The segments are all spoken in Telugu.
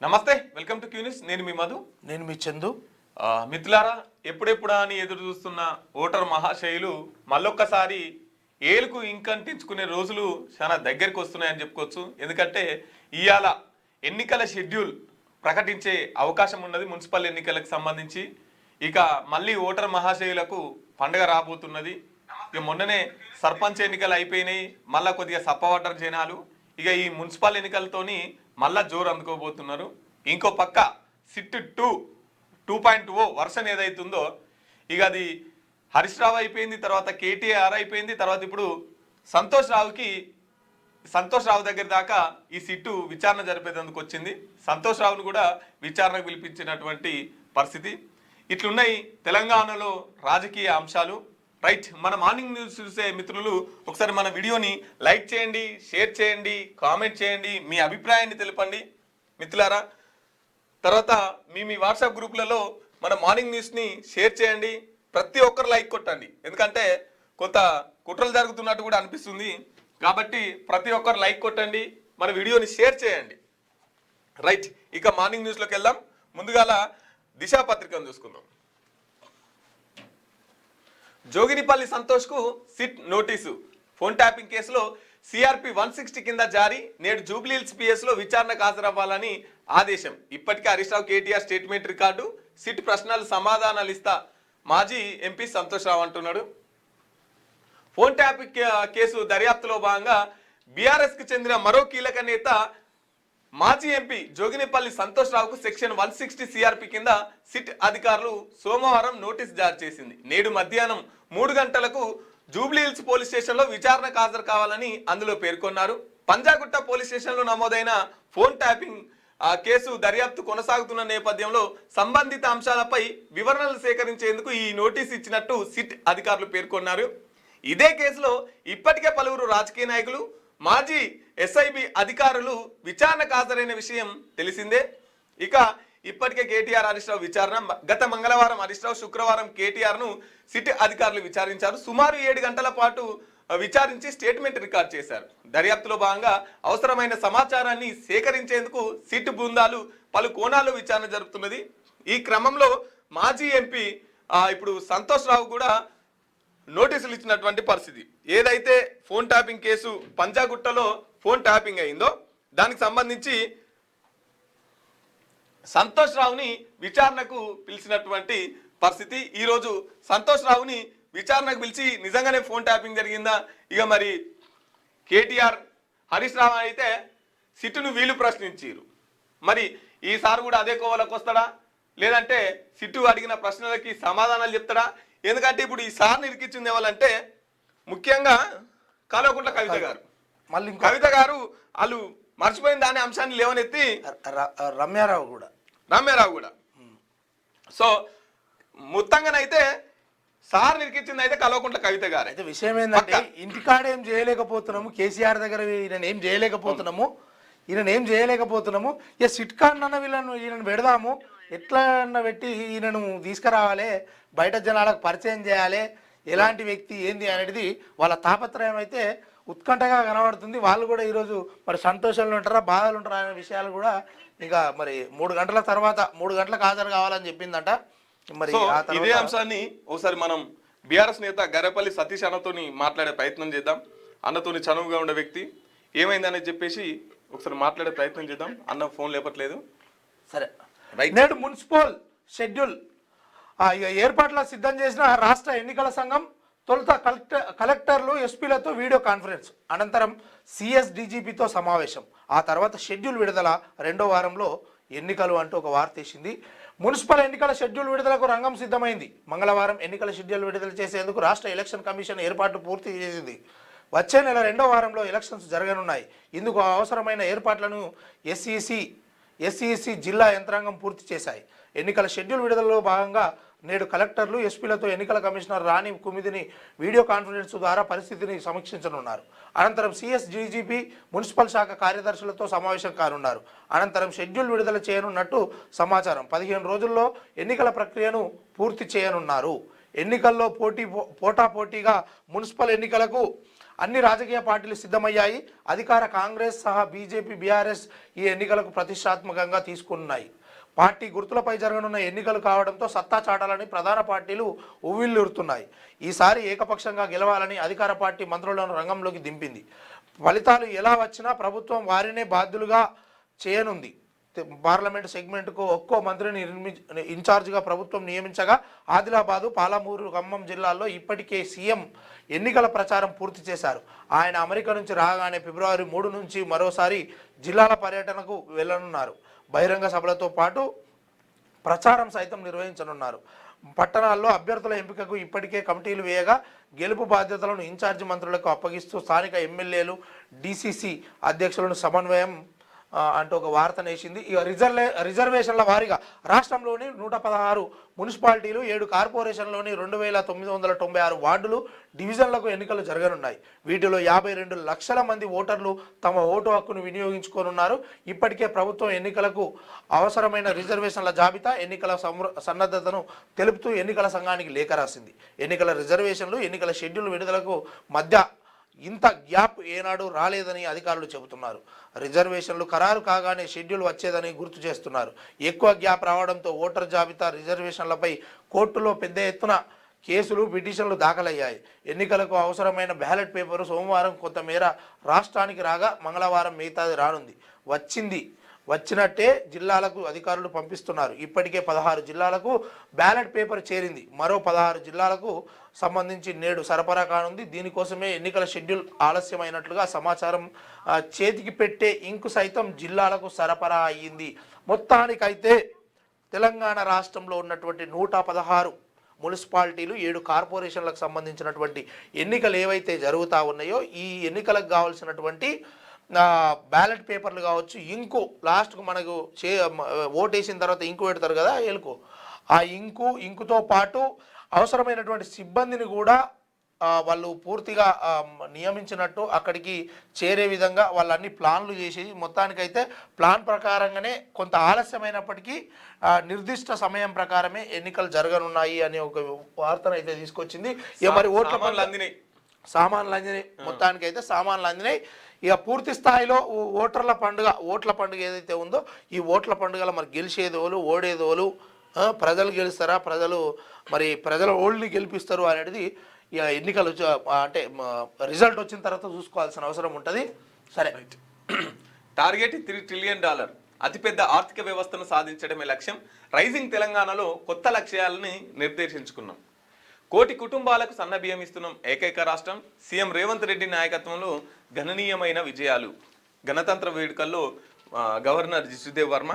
నమస్తే, వెల్కమ్ టు క్యూనిస్. నేను మీ మధు. నేను మీ చందు. మిత్రులారా, ఎప్పుడెప్పుడా అని ఎదురు చూస్తున్న ఓటర్ మహాశయులు మళ్ళొక్కసారి ఏలుకు ఇంకంటించుకునే రోజులు చాలా దగ్గరికి వస్తున్నాయని చెప్పుకోవచ్చు. ఎందుకంటే ఇవాళ ఎన్నికల షెడ్యూల్ ప్రకటించే అవకాశం ఉన్నది మున్సిపల్ ఎన్నికలకు సంబంధించి. ఇక మళ్ళీ ఓటర్ మహాశయులకు పండుగ రాబోతున్నది. ఇక మొన్ననే సర్పంచ్ ఎన్నికలు అయిపోయినాయి, మళ్ళీ కొద్దిగా సప్పవటర్ జనాలు ఇక ఈ మున్సిపల్ ఎన్నికలతోని మళ్ళా జోరు అందుకోబోతున్నారు. ఇంకో పక్క సిట్ 2.0 వర్షన్ ఏదైతుందో ఇక అది హరీష్ రావు అయిపోయింది, తర్వాత కేటీఆర్ అయిపోయింది, తర్వాత ఇప్పుడు సంతోష్ రావు దగ్గర దాకా ఈ సిట్టు విచారణ జరిపేందుకు వచ్చింది. సంతోష్ రావును కూడా విచారణకు పిలిపించినటువంటి పరిస్థితి. ఇట్లున్నాయి తెలంగాణలో రాజకీయ అంశాలు. రైట్, మన మార్నింగ్ న్యూస్ చూసే మిత్రులు ఒకసారి మన వీడియోని లైక్ చేయండి, షేర్ చేయండి, కామెంట్ చేయండి, మీ అభిప్రాయాన్ని తెలపండి మిత్రులారా. తర్వాత మీ వాట్సాప్ గ్రూపులలో మన మార్నింగ్ న్యూస్ని షేర్ చేయండి. ప్రతి ఒక్కరు లైక్ కొట్టండి, ఎందుకంటే కొంత కుట్రలు జరుగుతున్నట్టు కూడా అనిపిస్తుంది. కాబట్టి ప్రతి ఒక్కరు లైక్ కొట్టండి, మన వీడియోని షేర్ చేయండి. రైట్, ఇక మార్నింగ్ న్యూస్లోకి వెళ్దాం. ముందుగాల దిశా పత్రికను చూసుకుందాం. జోగినిపల్లి సంతోష్కు సిట్ నోటీసు. ఫోన్ ట్యాపింగ్ కేసులో సిఆర్పి 160 కింద జారీ. నేడు జూబ్లీహిల్స్ పిఎస్లో విచారణకు హాజరవ్వాలని ఆదేశం. ఇప్పటికే Harish Rao KTR statement record. SIT ప్రశ్నలు సమాధానాలు ఇస్తా మాజీ ఎంపీ సంతోష్ రావు అంటున్నాడు. ఫోన్ ట్యాపింగ్ కేసు దర్యాప్తులో భాగంగా బీఆర్ఎస్ కు చెందిన మరో కీలక నేత మాజీ ఎంపీ జోగినిపల్లి సంతోష్ రావుకు సెక్షన్ 160 సిఆర్పి కింద సిట్ అధికారులు సోమవారం నోటీసు జారీ చేసింది. నేడు మధ్యాహ్నం 3 గంటలకు జూబ్లీహిల్స్ పోలీస్ స్టేషన్లో విచారణకు హాజరు కావాలని అందులో పేర్కొన్నారు. పంజాగుట్ట పోలీస్ స్టేషన్లో నమోదైన ఫోన్ ట్యాపింగ్ కేసు దర్యాప్తు కొనసాగుతున్న నేపథ్యంలో సంబంధిత అంశాలపై వివరణలు సేకరించేందుకు ఈ నోటీసు ఇచ్చినట్టు సిట్ అధికారులు పేర్కొన్నారు. ఇదే కేసులో ఇప్పటికే పలువురు రాజకీయ నాయకులు, మాజీ ఎస్ఐబి అధికారులు విచారణకు హాజరైన విషయం తెలిసిందే. ఇక ఇప్పటికే కేటీఆర్ హరీష్ రావు విచారణ. గత మంగళవారం హరీష్ రావు, శుక్రవారం కేటీఆర్ ను సిట్ అధికారులు విచారించారు. సుమారు 7 గంటల పాటు విచారించి స్టేట్మెంట్ రికార్డ్ చేశారు. దర్యాప్తులో భాగంగా అవసరమైన సమాచారాన్ని సేకరించేందుకు సిట్ బృందాలు పలు కోణాల్లో విచారణ జరుపుతున్నది. ఈ క్రమంలో మాజీ ఎంపీ ఇప్పుడు సంతోష్ రావు కూడా నోటీసులు ఇచ్చినటువంటి పరిస్థితి. ఏదైతే ఫోన్ ట్యాపింగ్ కేసు పంజాగుట్టలో ఫోన్ ట్యాపింగ్ అయిందో దానికి సంబంధించి సంతోష్ రావుని విచారణకు పిలిచినటువంటి పరిస్థితి. ఈరోజు సంతోష్ రావుని విచారణకు పిలిచి నిజంగానే ఫోన్ ట్యాపింగ్ జరిగిందా, ఇక మరి కేటీఆర్ హరీష్ రావు అయితే సిట్టును వీళ్ళు ప్రశ్నించారు. మరి ఈసారి కూడా అదే కోవలకు వస్తాడా, లేదంటే సిట్టు అడిగిన ప్రశ్నలకి సమాధానాలు చెప్తాడా? ఎందుకంటే ఇప్పుడు ఈ సార్ని ఇరికిచ్చింది ఎవరంటే ముఖ్యంగా కల్వకుంట్ల కవిత గారు. మళ్ళీ కవిత గారు వాళ్ళు మర్చిపోయిన దాని అంశాన్ని లేవనెత్తి రమ్యారావు కూడా. సో మొత్తంగానైతే సార్ నిరికిచ్చింది అయితే కల్వకుంట్ల కవిత గారు. అయితే విషయం ఏంటంటే ఇంటికాడ ఏం చేయలేకపోతున్నాము, కేసీఆర్ దగ్గర ఈయన ఏం చేయలేకపోతున్నాము, ఇక సిట్ కాడన్న ఈయనను పెడదాము, ఎట్లా పెట్టి ఈయనను తీసుకురావాలి, బయట జనాలకు పరిచయం చేయాలి, ఎలాంటి వ్యక్తి ఏంది అనేది వాళ్ళ తాపత్రయం అయితే ఉత్కంఠగా కనబడుతుంది. వాళ్ళు కూడా ఈరోజు మరి సంతోషంలో ఉంటారా, బాధలు ఉంటారా అనే విషయాలు కూడా ఇంకా మరి 3 గంటల తర్వాత 3 గంటలకు హాజరు కావాలని చెప్పిందంట. మరి ఇదే అంశాన్ని ఒకసారి మనం బీఆర్ఎస్ నేత గరేపల్లి సతీష్ అన్నతోని మాట్లాడే ప్రయత్నం చేద్దాం. అన్నతోని చనువుగా ఉండే వ్యక్తి ఏమైందని చెప్పేసి ఒకసారి మాట్లాడే ప్రయత్నం చేద్దాం. అన్న ఫోన్ లేపట్లేదు. సరే, నేడు మున్సిపల్ షెడ్యూల్ ఇక ఏర్పాట్ల సిద్ధం చేసిన రాష్ట్ర ఎన్నికల సంఘం తొలుత కలెక్టర్లు, ఎస్పీలతో వీడియో కాన్ఫరెన్స్, అనంతరం సిఎస్ డీజీపీతో సమావేశం, ఆ తర్వాత షెడ్యూల్ విడుదల 2వ వారంలో ఎన్నికలు అంటూ ఒక వార్త వేసింది. మున్సిపల్ ఎన్నికల షెడ్యూల్ విడుదలకు రంగం సిద్ధమైంది. మంగళవారం ఎన్నికల షెడ్యూల్ విడుదల చేసేందుకు రాష్ట్ర ఎలక్షన్ కమిషన్ ఏర్పాట్లు పూర్తి చేసింది. వచ్చే నెల 2వ వారంలో ఎలక్షన్స్ జరగనున్నాయి. ఇందుకు అవసరమైన ఏర్పాట్లను ఎస్ఈసి జిల్లా యంత్రాంగం పూర్తి చేశాయి. ఎన్నికల షెడ్యూల్ విడుదలలో భాగంగా నేడు కలెక్టర్లు, ఎస్పీలతో ఎన్నికల కమిషనర్ రాణి కుమిదిని వీడియో కాన్ఫరెన్స్ ద్వారా పరిస్థితిని సమీక్షించనున్నారు. అనంతరం సిఎస్ డీజీపీ, మున్సిపల్ శాఖ కార్యదర్శులతో సమావేశం కానున్నారు. అనంతరం షెడ్యూల్ విడుదల చేయనున్నట్టు సమాచారం. 15 రోజుల్లో ఎన్నికల ప్రక్రియను పూర్తి చేయనున్నారు. ఎన్నికల్లో పోటాపోటీగా మున్సిపల్ ఎన్నికలకు అన్ని రాజకీయ పార్టీలు సిద్ధమయ్యాయి. అధికార కాంగ్రెస్ సహా బీజేపీ, బీఆర్ఎస్ ఈ ఎన్నికలకు ప్రతిష్టాత్మకంగా తీసుకున్నాయి. పార్టీ గుర్తులపై జరగనున్న ఎన్నికలు కావడంతో సత్తా చాటాలని ప్రధాన పార్టీలు ఉవ్విళ్లూరుతున్నాయి. ఈసారి ఏకపక్షంగా గెలవాలని అధికార పార్టీ మంత్రులను రంగంలోకి దింపింది. ఫలితాలు ఎలా వచ్చినా ప్రభుత్వం వారినే బాధ్యులుగా చేయనుంది. పార్లమెంట్ సెగ్మెంట్కు ఒక్కో మంత్రిని ఇన్ఛార్జిగా ప్రభుత్వం నియమించగా ఆదిలాబాదు, పాలమూరు, ఖమ్మం జిల్లాల్లో ఇప్పటికే సీఎం ఎన్నికల ప్రచారం పూర్తి చేశారు. ఆయన అమెరికా నుంచి రాగానే ఫిబ్రవరి 3 నుంచి మరోసారి జిల్లాల పర్యటనకు వెళ్లనున్నారు. బహిరంగ సభలతో పాటు ప్రచారం సైతం నిర్వహించనున్నారు. పట్టణాల్లో అభ్యర్థుల ఎంపికకు ఇప్పటికే కమిటీలు వేయగా గెలుపు బాధ్యతలను ఇన్ఛార్జి మంత్రులకు అప్పగిస్తూ స్థానిక ఎమ్మెల్యేలు, డీసీసీ అధ్యక్షులను సమన్వయం అంటూ ఒక వార్త నేసింది. ఇక రిజర్వేషన్ల వారీగా రాష్ట్రంలోని 116 మున్సిపాలిటీలు, 7 కార్పొరేషన్లోని 2996 వార్డులు, డివిజన్లకు ఎన్నికలు జరగనున్నాయి. వీటిలో 52 లక్షల మంది ఓటర్లు తమ ఓటు హక్కును వినియోగించుకోనున్నారు. ఇప్పటికే ప్రభుత్వం ఎన్నికలకు అవసరమైన రిజర్వేషన్ల జాబితా, ఎన్నికల సన్నద్ధతను తెలుపుతూ ఎన్నికల సంఘానికి లేఖ రాసింది. ఎన్నికల రిజర్వేషన్లు, ఎన్నికల షెడ్యూల్ విడుదలకు మధ్య ఇంత గ్యాప్ ఏనాడు రాలేదని అధికారులు చెబుతున్నారు. రిజర్వేషన్లు ఖరారు కాగానే షెడ్యూల్ వచ్చేదని గుర్తు చేస్తున్నారు. ఎక్కువ గ్యాప్ రావడంతో ఓటర్ జాబితా, రిజర్వేషన్లపై కోర్టులో పెద్ద ఎత్తున కేసులు, పిటిషన్లు దాఖలయ్యాయి. ఎన్నికలకు అవసరమైన బ్యాలెట్ పేపరు సోమవారం కొంతమేర రాష్ట్రానికి రాగా మంగళవారం మిగతాది రానుంది. వచ్చినట్టే జిల్లాలకు అధికారులు పంపిస్తున్నారు. ఇప్పటికే 16 జిల్లాలకు బ్యాలెట్ పేపర్ చేరింది. మరో 16 జిల్లాలకు సంబంధించి నేడు సరఫరా కానుంది. దీనికోసమే ఎన్నికల షెడ్యూల్ ఆలస్యమైనట్లుగా సమాచారం. చేతికి పెట్టే ఇంకు సైతం జిల్లాలకు సరఫరా అయ్యింది. మొత్తానికైతే తెలంగాణ రాష్ట్రంలో ఉన్నటువంటి 116 మున్సిపాలిటీలు, 7 కార్పొరేషన్లకు సంబంధించినటువంటి ఎన్నికలు ఏవైతే జరుగుతూ ఉన్నాయో ఈ ఎన్నికలకు కావాల్సినటువంటి బ్యాలెట్ పేపర్లు కావచ్చు, ఇంకు లాస్ట్కు మనకు ఓటేసిన తర్వాత ఇంకు పెడతారు కదా ఏలుకు, ఆ ఇంకుతో పాటు అవసరమైనటువంటి సిబ్బందిని కూడా వాళ్ళు పూర్తిగా నియమించినట్టు అక్కడికి చేరే విధంగా వాళ్ళన్ని ప్లాన్లు చేసి మొత్తానికైతే ప్లాన్ ప్రకారంగానే కొంత ఆలస్యమైనప్పటికీ నిర్దిష్ట సమయం ప్రకారమే ఎన్నికలు జరగనున్నాయి అనే ఒక వార్తను అయితే తీసుకొచ్చింది. ఇక మరి సామాన్లు అందినాయి, మొత్తానికైతే సామాన్లు అందినాయి. ఇక పూర్తి స్థాయిలో ఓట్ల పండుగ ఏదైతే ఉందో ఈ ఓట్ల పండుగలో మరి గెలిచేదోలు, ఓడేదోలు, ప్రజలు గెలుస్తారా, ప్రజల ఓల్ని గెలిపిస్తారు అనేది ఇక ఎన్నికలు అంటే రిజల్ట్ వచ్చిన తర్వాత చూసుకోవాల్సిన అవసరం ఉంటుంది. సరే, టార్గెట్ $3 ట్రిలియన్, అతిపెద్ద ఆర్థిక వ్యవస్థను సాధించడమే లక్ష్యం. రైజింగ్ తెలంగాణలో కొత్త లక్ష్యాలని నిర్దేశించుకున్నాం. 1 కోటి కుటుంబాలకు సన్నబియ్యం ఇస్తున్నాం. ఏకైక రాష్ట్రం. సీఎం రేవంత్ రెడ్డి నాయకత్వంలో గణనీయమైన విజయాలు. గణతంత్ర వేడుకల్లో గవర్నర్ జిష్ణుదేవ్ వర్మ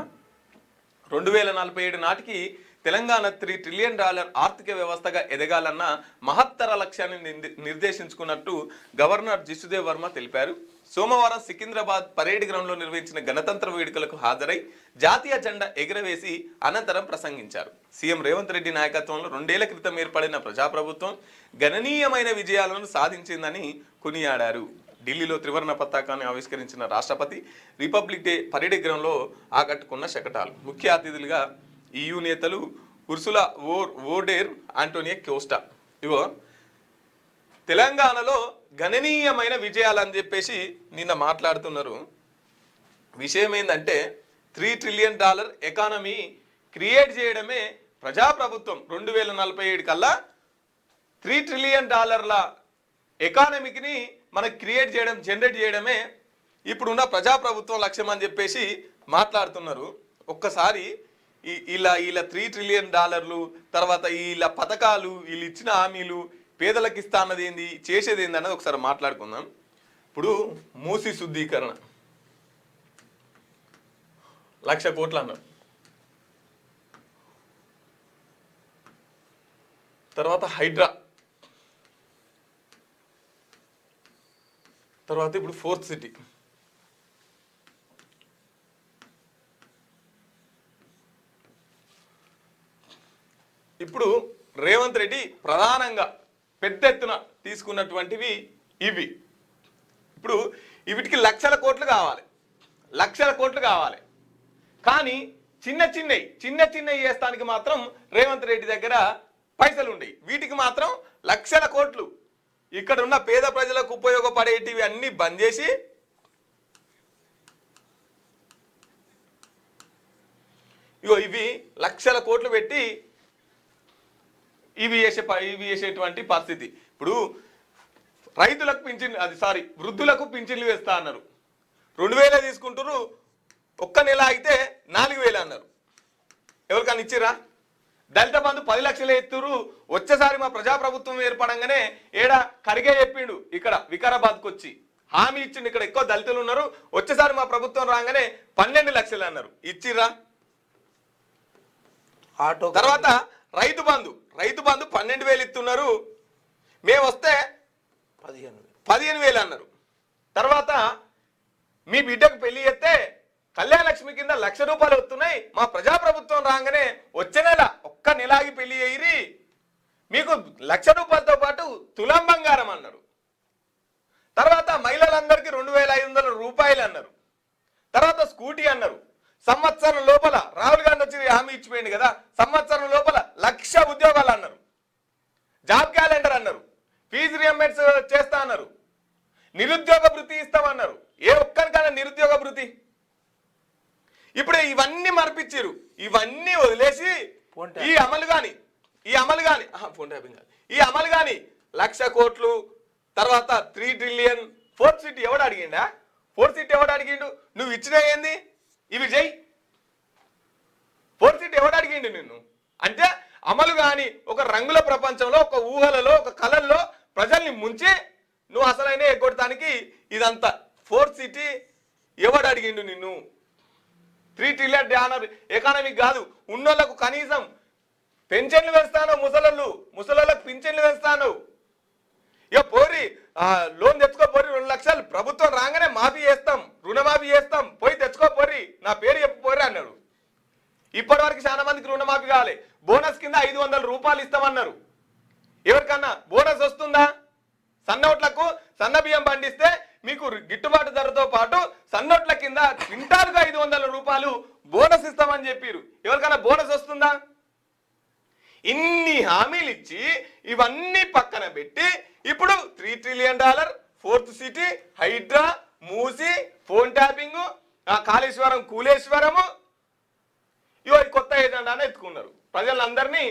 2047 నాటికి తెలంగాణ $3 ట్రిలియన్ ఆర్థిక వ్యవస్థగా ఎదగాలన్న మహత్తర లక్ష్యాన్ని నిర్దేశించుకున్నట్టు గవర్నర్ జిష్ణుదేవ్ వర్మ తెలిపారు. సోమవారం సికింద్రాబాద్ పరేడ్ గ్రౌండ్లో నిర్వహించిన గణతంత్ర వేడుకలకు హాజరై జాతీయ జెండా ఎగురవేసి అనంతరం ప్రసంగించారు. సీఎం రేవంత్ రెడ్డి నాయకత్వంలో 2 ఏళ్ల క్రితం ఏర్పడిన ప్రజాప్రభుత్వం గణనీయమైన విజయాలను సాధించిందని కొనియాడారు. ఢిల్లీలో త్రివర్ణ పతాకాన్ని ఆవిష్కరించిన రాష్ట్రపతి రిపబ్లిక్ డే పరేడ్ గ్రౌండ్లో ఆకట్టుకున్న శకటాలు. ముఖ్య అతిథులుగా EU నేతలు ఉర్సులా వోడెర్, ఆంటోనియో కోస్టా. ఇగో తెలంగాణలో గణనీయమైన విజయాలు అని చెప్పేసి నిన్న మాట్లాడుతున్నారు. విషయం ఏంటంటే $3 ట్రిలియన్ ఎకానమీ క్రియేట్ చేయడమే ప్రజాప్రభుత్వం. 2047 కల్లా $3 ట్రిలియన్ ఎకానమీని మనకు క్రియేట్ చేయడం, జనరేట్ చేయడమే ఇప్పుడున్న ప్రజాప్రభుత్వం లక్ష్యం అని చెప్పేసి మాట్లాడుతున్నారు. ఒక్కసారి ఇలా $3 ట్రిలియన్, తర్వాత వీళ్ళ పథకాలు, వీళ్ళు ఇచ్చిన హామీలు, పేదలకు ఇస్తా అన్నది ఏంది, చేసేది ఏంది అన్నది ఒకసారి మాట్లాడుకుందాం. ఇప్పుడు మూసి శుద్ధీకరణ 1,00,000 కోట్లు అన్నారు. తర్వాత హైడ్రా, తర్వాత ఇప్పుడు 4th సిటీ. ఇప్పుడు రేవంత్ రెడ్డి ప్రధానంగా పెద్ద ఎత్తున తీసుకున్నటువంటివి ఇవి. ఇప్పుడు వీటికి 1,00,000 కోట్లు కావాలి, 1,00,000 కోట్లు కావాలి. కానీ చిన్న చిన్నవి చేస్తానికి మాత్రం రేవంత్ రెడ్డి దగ్గర పైసలు ఉండయి. వీటికి మాత్రం 1,00,000 కోట్లు ఇక్కడ ఉన్న పేద ప్రజలకు ఉపయోగపడేటివి అన్ని బంద్ చేసి ఇగో ఇవి లక్షల కోట్లు పెట్టి ఇవి వేసేటువంటి పరిస్థితి. ఇప్పుడు రైతులకు పింఛన్ వృద్ధులకు పింఛన్లు వేస్తా అన్నారు. 2000 తీసుకుంటారు, ఒక్క నెల అయితే 4000 అన్నారు. ఎవరికన్నా ఇచ్చిరా? దళిత బంధు 10 లక్షలు ఎత్తురు. వచ్చేసారి మా ప్రజాప్రభుత్వం ఏర్పడంగానే ఏడా కరిగే చెప్పిండు. ఇక్కడ వికారాబాద్కి వచ్చి హామీ ఇచ్చిండు, ఇక్కడ ఎక్కువ దళితులు ఉన్నారు, వచ్చేసారి మా ప్రభుత్వం రాగానే 12 లక్షలు అన్నారు. ఇచ్చిరా? తర్వాత రైతు బంధు 12,000 ఇస్తున్నారు, మేము వస్తే 15,000 అన్నారు. తర్వాత మీ బిడ్డకు పెళ్లి చేస్తే కళ్యాణ లక్ష్మి కింద 1,00,000 రూపాయలు వస్తున్నాయి, మా ప్రజాప్రభుత్వం రాగానే వచ్చే నెల ఒక్క నెలాగి పెళ్లి అయ్యి మీకు 1,00,000 రూపాయలతో పాటు తులం బంగారం అన్నారు. తర్వాత మహిళలందరికీ 2,500 రూపాయలు అన్నారు. తర్వాత స్కూటీ అన్నారు. సంవత్సరం లోపల రాహుల్ గాంధీ వచ్చి హామీ ఇచ్చిపోయింది కదా, సంవత్సరం లోపల 1,00,000 ఉద్యోగాలు అన్నారు. జాబ్ క్యాలెండర్ అన్నారు. ఫీజు రియంబర్స్ చేస్తా అన్నారు. నిరుద్యోగ భృతి ఇస్తామన్నారు. ఏ ఒక్కరికైనా నిరుద్యోగ భృతి? ఇప్పుడు ఇవన్నీ మర్పించారు. ఇవన్నీ వదిలేసి ఈ అమలు గాని ఫోన్ ట్యాపింగ్ కాదు, ఈ అమలు గాని 1,00,000 కోట్లు, తర్వాత 3 ట్రిలియన్, 4th సిటీ ఎవడు అడిగిండా? 4th సిటీ ఎవడు అడిగిండు? నువ్వు ఇచ్చినా ఏంది? ఇవి జై 4th సిటీ ఎవడు అడిగిండు నిన్ను? అంటే అమలు గాని ఒక రంగుల ప్రపంచంలో, ఒక ఊహలలో, ఒక కళల్లో ప్రజల్ని ముంచి నువ్వు అసలైన ఎగ్గొట్టడానికి ఇదంతా. 4th సిటీ ఎవడు అడిగిండు నిన్ను? 3 ట్రిలియన్ డాలర్ ఎకానమీ కాదు. ఉన్నోళ్లకు కనీసం పెన్షన్లు వేస్తాను, ముసలోళ్ళకు పింఛన్లు వేస్తాను. ఇక పోరి లోన్ తెచ్చుకో పోరి, 2 లక్షలు ప్రభుత్వం రాగానే మాఫీ చేస్తాం, రుణమాఫీ చేస్తాం, పోయి తెచ్చుకో పోరి, నా పేరు చెప్పు పోరి అన్నాడు. ఇప్పటి వరకు చాలా మందికి రుణమాఫీ కావాలి. బోనస్ కింద 500 రూపాయలు ఇస్తామన్నారు. ఎవరికన్నా బోనస్ వస్తుందా? సన్నోట్లకు సన్న బియ్యం పండిస్తే మీకు గిట్టుబాటు ధరతో పాటు సన్నోట్ల కింద క్వింటాల్కు 500 రూపాయలు బోనస్ ఇస్తామని చెప్పారు. ఎవరికైనా బోనస్ వస్తుందా? ఇన్ని హామీలు ఇచ్చి ఇవన్నీ పక్కన పెట్టి ఇప్పుడు 3 trillion dollar, 4th city, Hydraa, Musi, phone tapping, Kaleshwaram, కూలేశ్వరము, ఇవో కొత్త ఏజెండానే ఎత్తుకున్నారు. ప్రజలందరినీ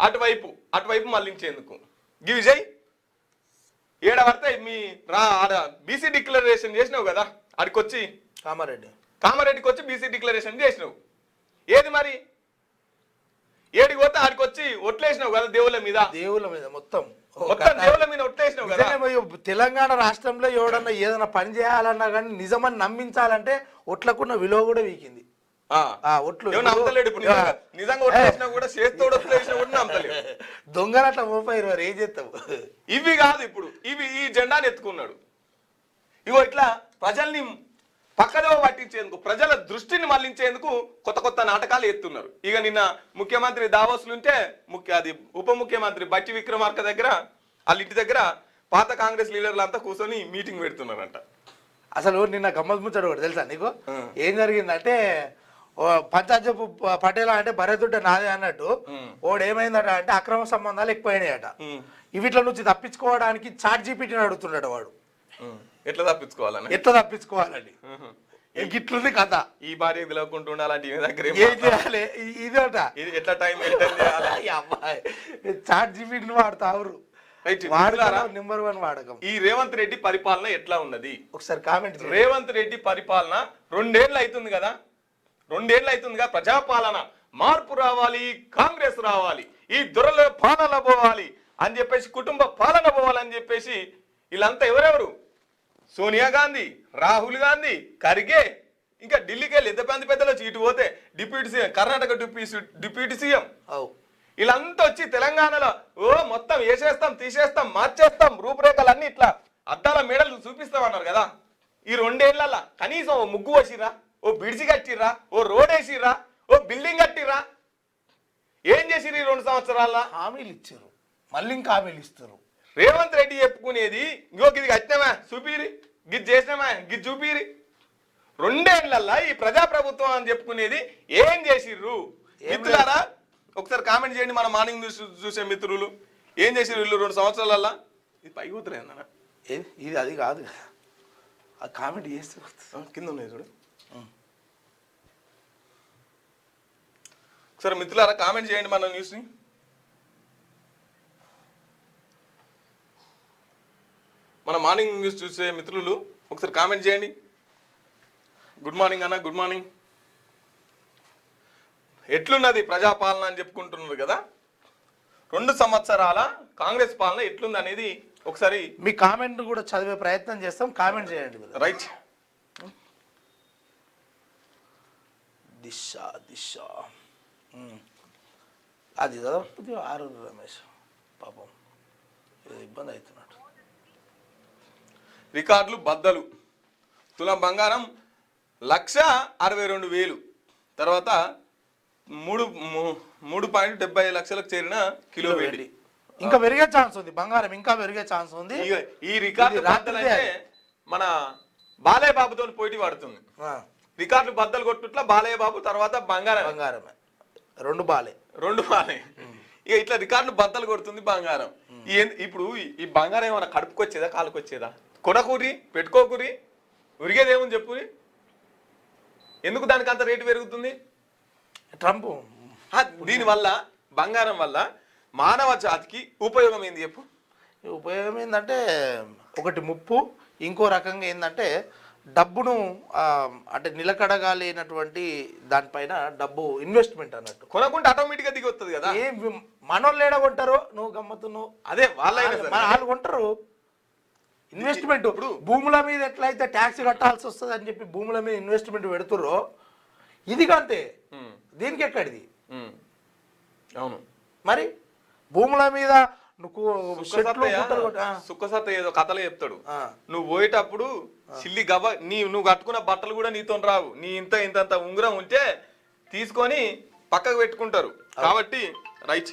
అటువైపు మళ్లించేందుకు. విజయ్ ఏడవర్తే మీ బీసీ డిక్లరేషన్ చేసినావు కదా, ఆడికొచ్చి కామారెడ్డికి వచ్చి బీసీ డిక్లరేషన్ చేసినావు. ఏది మరి? ఏడికి పోతే ఆడికి వచ్చి ఒట్లేసినావు కదా దేవుళ్ళ మీద మొత్తం దేవుళ్ళ మీద ఒట్లేసినావు కదా. తెలంగాణ రాష్ట్రంలో ఎవడన్నా ఏదైనా పని చేయాలన్నా కానీ నిజమని నమ్మించాలంటే ఒట్లకున్న విలువ కూడా వీకింది. దొంగలట్లా మోపారు, ఏం చేస్తావు? ఇవి కాదు, ఇప్పుడు ఈ జెండాని ఎత్తుకున్నాడు. ఇగో ఇట్లా ప్రజల్ని పక్కదో పట్టించేందుకు, ప్రజల దృష్టిని మళ్లించేందుకు కొత్త నాటకాలు ఎత్తున్నారు. ఇక నిన్న ముఖ్యమంత్రి దావోస్లుంటే అది ఉప ముఖ్యమంత్రి బట్టి విక్రమార్క దగ్గర, వాళ్ళ ఇంటి దగ్గర పాత కాంగ్రెస్ లీడర్లు అంతా కూర్చొని మీటింగ్ పెడుతున్నారంట. అసలు నిన్న గమ్మత్ ముచ్చడు కూడా తెలుసా నీకు? ఏం జరిగిందంటే పంచాయత్ పటేలా అంటే భరతుడ్డ నాదే అన్నట్టు వాడు ఏమైందట అంటే అక్రమ సంబంధాలు ఎక్కువైనాయట. వీటిలో నుంచి తప్పించుకోవడానికి చాట్ జీపీటీని అడుగుతున్నాడు వాడు. ఎట్లా తప్పించుకోవాలని ఇట్లుంది కథ. ఈ భార్య పిలవకుంటూ ఉండాలంటే ఏం చేయాలి? ఇదట ఎట్లా టైం మెయింటైన్ చేయాలి? అమ్మాయి చాట్ జీపీటీని వాడతారు. నెంబర్ 1 వాడకం. ఈ రేవంత్ రెడ్డి పరిపాలన ఎట్లా ఉన్నది ఒకసారి కామెంట్. రేవంత్ రెడ్డి పరిపాలన 2 ఏళ్ళు అవుతుంది కదా, 2 ఏళ్ళు అవుతుందిగా. ప్రజాపాలన మార్పు రావాలి, కాంగ్రెస్ రావాలి, ఈ దొరల పాలన పోవాలి అని చెప్పేసి, కుటుంబ పాలన పోవాలని చెప్పేసి వీళ్ళంతా ఎవరెవరు? సోనియా గాంధీ, రాహుల్ గాంధీ, ఖర్గే, ఇంకా ఢిల్లీకి వెళ్ళి ఎంత పెద్దలు వచ్చి ఇటు పోతే deputy CM, Karnataka deputy CM, వీళ్ళంతా వచ్చి తెలంగాణలో మొత్తం వేసేస్తాం, తీసేస్తాం, మార్చేస్తాం, రూపురేఖలన్నీ ఇట్లా అద్దాల మేడలు చూపిస్తామన్నారు కదా. ఈ 2 ఏళ్లలో కనీసం ఓ ముగ్గు వచ్చిరా, ఓ బిడిసి కట్టిర్రా, ఓ రోడ్ వేసిర్రా, ఓ బిల్డింగ్ కట్టిర్రా? ఏం చేసిర్రు ఈ 2 సంవత్సరాల్లో? హామీలు ఇచ్చారు, మళ్ళీ ఇంకా హామీలు ఇస్తారు. రేవంత్ రెడ్డి చెప్పుకునేది ఇంకో ఇది కట్టినామా చూపిరి, గిది చేసినామా గిది చూపిరి. 2 ఏళ్లలో ఈ ప్రజాప్రభుత్వం అని చెప్పుకునేది ఏం చేసిర్రు? మిత్రులారా ఒకసారి కామెంట్ చేయండి, మన మార్నింగ్ న్యూస్ చూసే మిత్రులు. ఏం చేసిర్రు వీళ్ళు 2 సంవత్సరాలల్లా? ఇది పైకి పోతులే అన్న ఏది ఇది అది కాదు కదా, ఆ కామెంట్ చేస్తే కింద ఉన్నాయి చూడు. ఒకసారి మిత్రులారా కామెంట్ చేయండి మన న్యూస్ని. మన మార్నింగ్ న్యూస్ చూసే మిత్రులు ఒకసారి కామెంట్ చేయండి. గుడ్ మార్నింగ్ అన్న, గుడ్ మార్నింగ్. ఎట్లున్నది ప్రజాపాలన అని చెప్పుకుంటున్నారు కదా, 2 సంవత్సరాల కాంగ్రెస్ పాలన ఎట్లుంది అనేది ఒకసారి మీ కామెంట్ కూడా చదివే ప్రయత్నం చేస్తాం, కామెంట్ చేయండి. రైట్. దిశ దిశ అది చదవకపోతే ఆరు రమేష్ పాపం ఇబ్బంది అవుతున్నట్టు. రికార్డులు బద్దలు. తులం బంగారం 1,62,000. తర్వాత 3.75 లక్షలకు చేరిన కిలో వెండి. ఇంకా పెరిగే ఛాన్స్ ఉంది, బంగారం ఇంకా పెరిగే ఛాన్స్ ఉంది. ఈ రికార్డు బద్దలంటే మన బాలయ్య బాబుతో పోటీ పడుతుంది. రికార్డులు బద్దలు కొట్టుట్లా బాలయ్య బాబు, తర్వాత బంగారమే 2 బాలే. ఇక ఇట్లా రికార్డులు బద్దలు కొడుతుంది బంగారం. ఇప్పుడు ఈ బంగారం ఏమన్నా కడుపుకొచ్చేదా కాలుకొచ్చేదా? కొనకూరి పెట్టుకోకూరి ఉరిగేదేమని చెప్పు. ఎందుకు దానికి అంత రేటు పెరుగుతుంది? ట్రంప్ దీనివల్ల బంగారం వల్ల మానవ జాతికి ఉపయోగం ఏంది చెప్పు. ఉపయోగం ఏంటంటే ఒకటి ముప్పు, ఇంకో రకంగా ఏంటంటే డబ్బును అంటే నిలకడగా లేనటువంటి దానిపైన డబ్బు ఇన్వెస్ట్మెంట్ అన్నట్టు. కొనకుంటే ఆటోమేటిక్గా దిగి వస్తుంది కదా. మనోళ్ళు ఏడ కొంటారు, నువ్వు గమ్మతున్నావు, అదే వాళ్ళు కొంటారు. ఇన్వెస్ట్మెంట్ ఇప్పుడు భూముల మీద ఎట్లయితే ట్యాక్స్ కట్టాల్సి వస్తుంది అని చెప్పి భూముల మీద ఇన్వెస్ట్మెంట్ పెడుతుర్రో ఇది అంతే. దీనికి ఎక్కడిది? అవును, మరి భూముల మీద సుఖసత్త ఏదో కథలో చెప్తాడు. నువ్వు పోయేటప్పుడు చిల్లి గవ్వ నువ్వు కట్టుకున్న బట్టలు కూడా నీతో రావు. నీ ఇంత ఉంగరం ఉంటే తీసుకొని పక్కకు పెట్టుకుంటారు. కాబట్టి రైట్.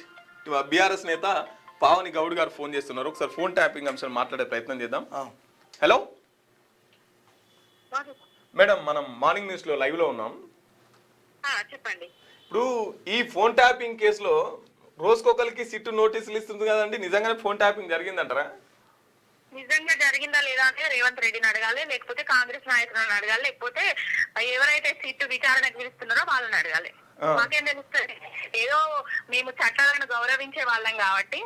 బీఆర్ఎస్ నేత పావని గౌడ్ గారు ఫోన్ చేస్తున్నారు. ఒకసారి ఫోన్ ట్యాపింగ్ అంశాలు మాట్లాడే ప్రయత్నం చేద్దాం. హలో మేడం, మనం మార్నింగ్ న్యూస్ లో లైవ్ లో ఉన్నాం. చెప్పండి. ఇప్పుడు ఈ ఫోన్ ట్యాపింగ్ కేసులో రోజుకొకరికి సిట్టు నోటీసులు ఇస్తుంది కదండి, నిజంగానే ఫోన్ ట్యాపింగ్ జరిగిందంటారా? నిజంగా జరిగిందా లేదా అంటే రేవంత్ రెడ్డిని అడగాలి, లేకపోతే కాంగ్రెస్ నాయకులను అడగాలి, లేకపోతే ఎవరైతే సిట్టు విచారణకు పిలుస్తున్నారో వాళ్ళని అడగాలి. మాకేం తెలుస్తుంది? ఏదో మేము చట్టాలను గౌరవించే వాళ్ళం కాబట్టి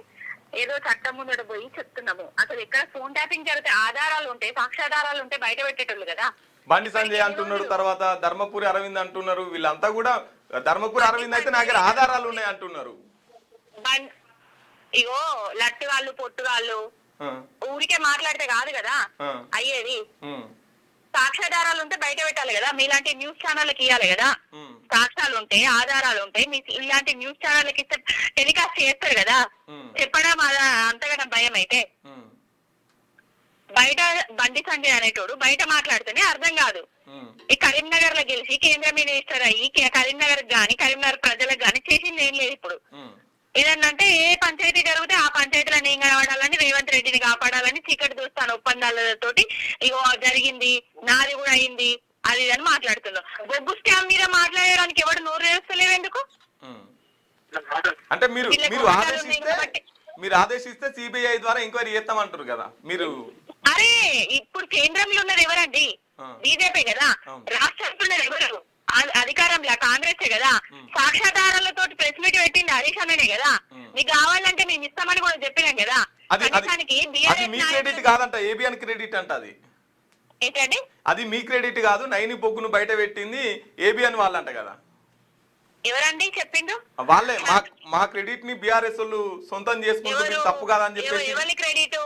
ఏదో చట్టం ముందట పోయి చెప్తున్నాము. అసలు ఎక్కడ ఫోన్ ట్యాపింగ్ జరిగితే ఆధారాలు ఉంటాయి, సాక్ష్యాధారాలు ఉంటే బయట పెట్టేటోళ్ళు కదా. బండి సంజయ్ అంటున్నారు, తర్వాత ధర్మపురి అరవింద్ అంటున్నారు. వీళ్ళంతా కూడా ధర్మపురి అరవింద్ అయితే నా దగ్గర ఆధారాలు ఉన్నాయి అంటున్నారు. ఇగో లట్టి వాళ్ళు పొట్టు వాళ్ళు ఊరికే మాట్లాడితే కాదు కదా అయ్యేది. సాక్ష్యాధారాలు ఉంటే బయట పెట్టాలి కదా. మీలాంటి న్యూస్ ఛానళ్ళకి ఇవ్వాలి కదా. సాక్ష్యాలు ఉంటాయి, ఆధారాలు ఉంటాయి. మీ ఇలాంటి న్యూస్ ఛానళ్ళకి ఇస్తే టెలికాస్ట్ చేస్తారు కదా. చెప్పడం అంతగానో భయం అయితే బయట బండి సంజయ్ అనేటోడు బయట మాట్లాడితేనే అర్థం కాదు. ఈ కరీంనగర్ లో గెలిచి కేంద్ర మినిస్టర్ అయ్యి కరీంనగర్ గాని కరీంనగర్ ప్రజలకు గాని చేసింది ఏం లేదు. ఇప్పుడు ఏదన్నంటే ఏ పంచాయతీ జరిగితే ఆ పంచాయతీలో నేను కాపాడాలని, రేవంత్ రెడ్డిని కాపాడాలని చీకటి దోస్తాను ఒప్పందాలతోటి ఇగో జరిగింది, నాది కూడా అయింది, అది అని మాట్లాడుతున్నాం. బొగ్గు స్కామ్ మీద మాట్లాడడానికి ఎవడు నోరు వేస్తలేవు ఎందుకు? అంటే మీరు ఆదేశిస్తే సిబిఐ ద్వారా ఎంక్వైరీ చేస్తామంటారు కదా మీరు. అరే ఇప్పుడు కేంద్రంలో ఉన్నది ఎవరండి? బీజేపీ కదా. రాష్ట్రంలో ఉన్నది ఎవరు? అధికారంలో కాంగ్రెస్ కదా. సాక్ష్యాధారాలతో ప్రెస్ మీట్ పెట్టింది హరీష్ అన్ననే కదా. మీకు కావాలంటే మేము ఇస్తామని కూడా చెప్పినాం కదా. మీ క్రెడిట్ కాదంట, ఏబిఎన్ క్రెడిట్ అంట. అది ఏంటండి? అది మీ క్రెడిట్ కాదు, నైని బొగ్గును బయట పెట్టింది ఏబిఎన్ వాళ్ళంట కదా. ఎవరండి చెప్పిండు? వాళ్ళే మా క్రెడిట్ ని బీఆర్ఎస్ వాళ్ళు సొంతం చేసుకుంటుంది, తప్పు కాదని చెప్పేసి. ఎవరి క్రెడిట్?